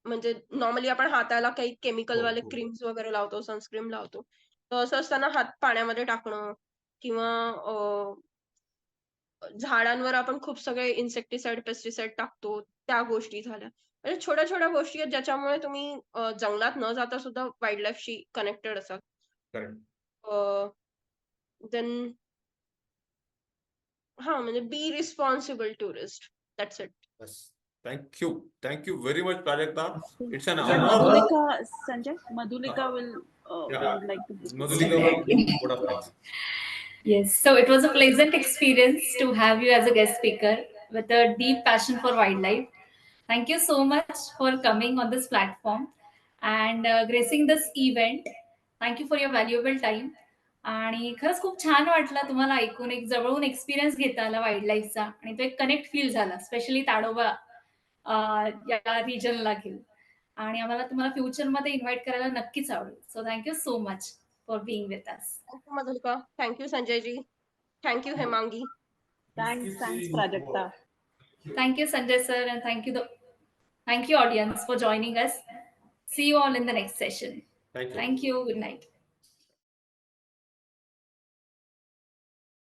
म्हणजे नॉर्मली आपण हाताला काही केमिकल वाले हो. क्रीम्स वगैरे लावतो, सनस्क्रीन लावतो. तर असं असताना हात पाण्यामध्ये टाकणं किंवा झाडांवर आपण खूप सगळे इन्सेक्टिसाइड, पेस्टिसाइड टाकतो, त्या गोष्टी झाल्या. म्हणजे छोट्या छोट्या गोष्टी आहेत ज्याच्यामुळे तुम्ही जंगलात न जाता सुद्धा वाईल्ड लाईफशी कनेक्टेड असाल. Correct. देन म्हणजे be responsible tourist. That's it. Yes. Thank you very much, Prajakta. It's an Yeah, honor. Madhulika, Sanjay, Madhulika will Yeah. would like to give you Madhulika will put up things. Yes, so it was a pleasant experience to have you as a guest speaker with a deep passion for wildlife. Thank you so much for coming on this platform and gracing this event. Thank you for your valuable time. आणि खरंच खूप छान वाटलं तुम्हाला ऐकून, एक जवळून experience घेता आला वाईल्ड लाईफचा आणि तो एक कनेक्ट फील झाला, स्पेशली ताडोबा या रिजनला घेऊन. आणि आम्हाला तुम्हाला फ्युचरमध्ये इन्व्हाइट करायला नक्कीच आवडेल. So thank you so much for being with us. Thank you Madhulika, thank you Sanjay ji, thank you Hemangi. Thanks, Prajakta. Thank you, Sanjay sir, and thank you, audience, for joining us. See you all in the next session. Thank you. Thank you. Good night.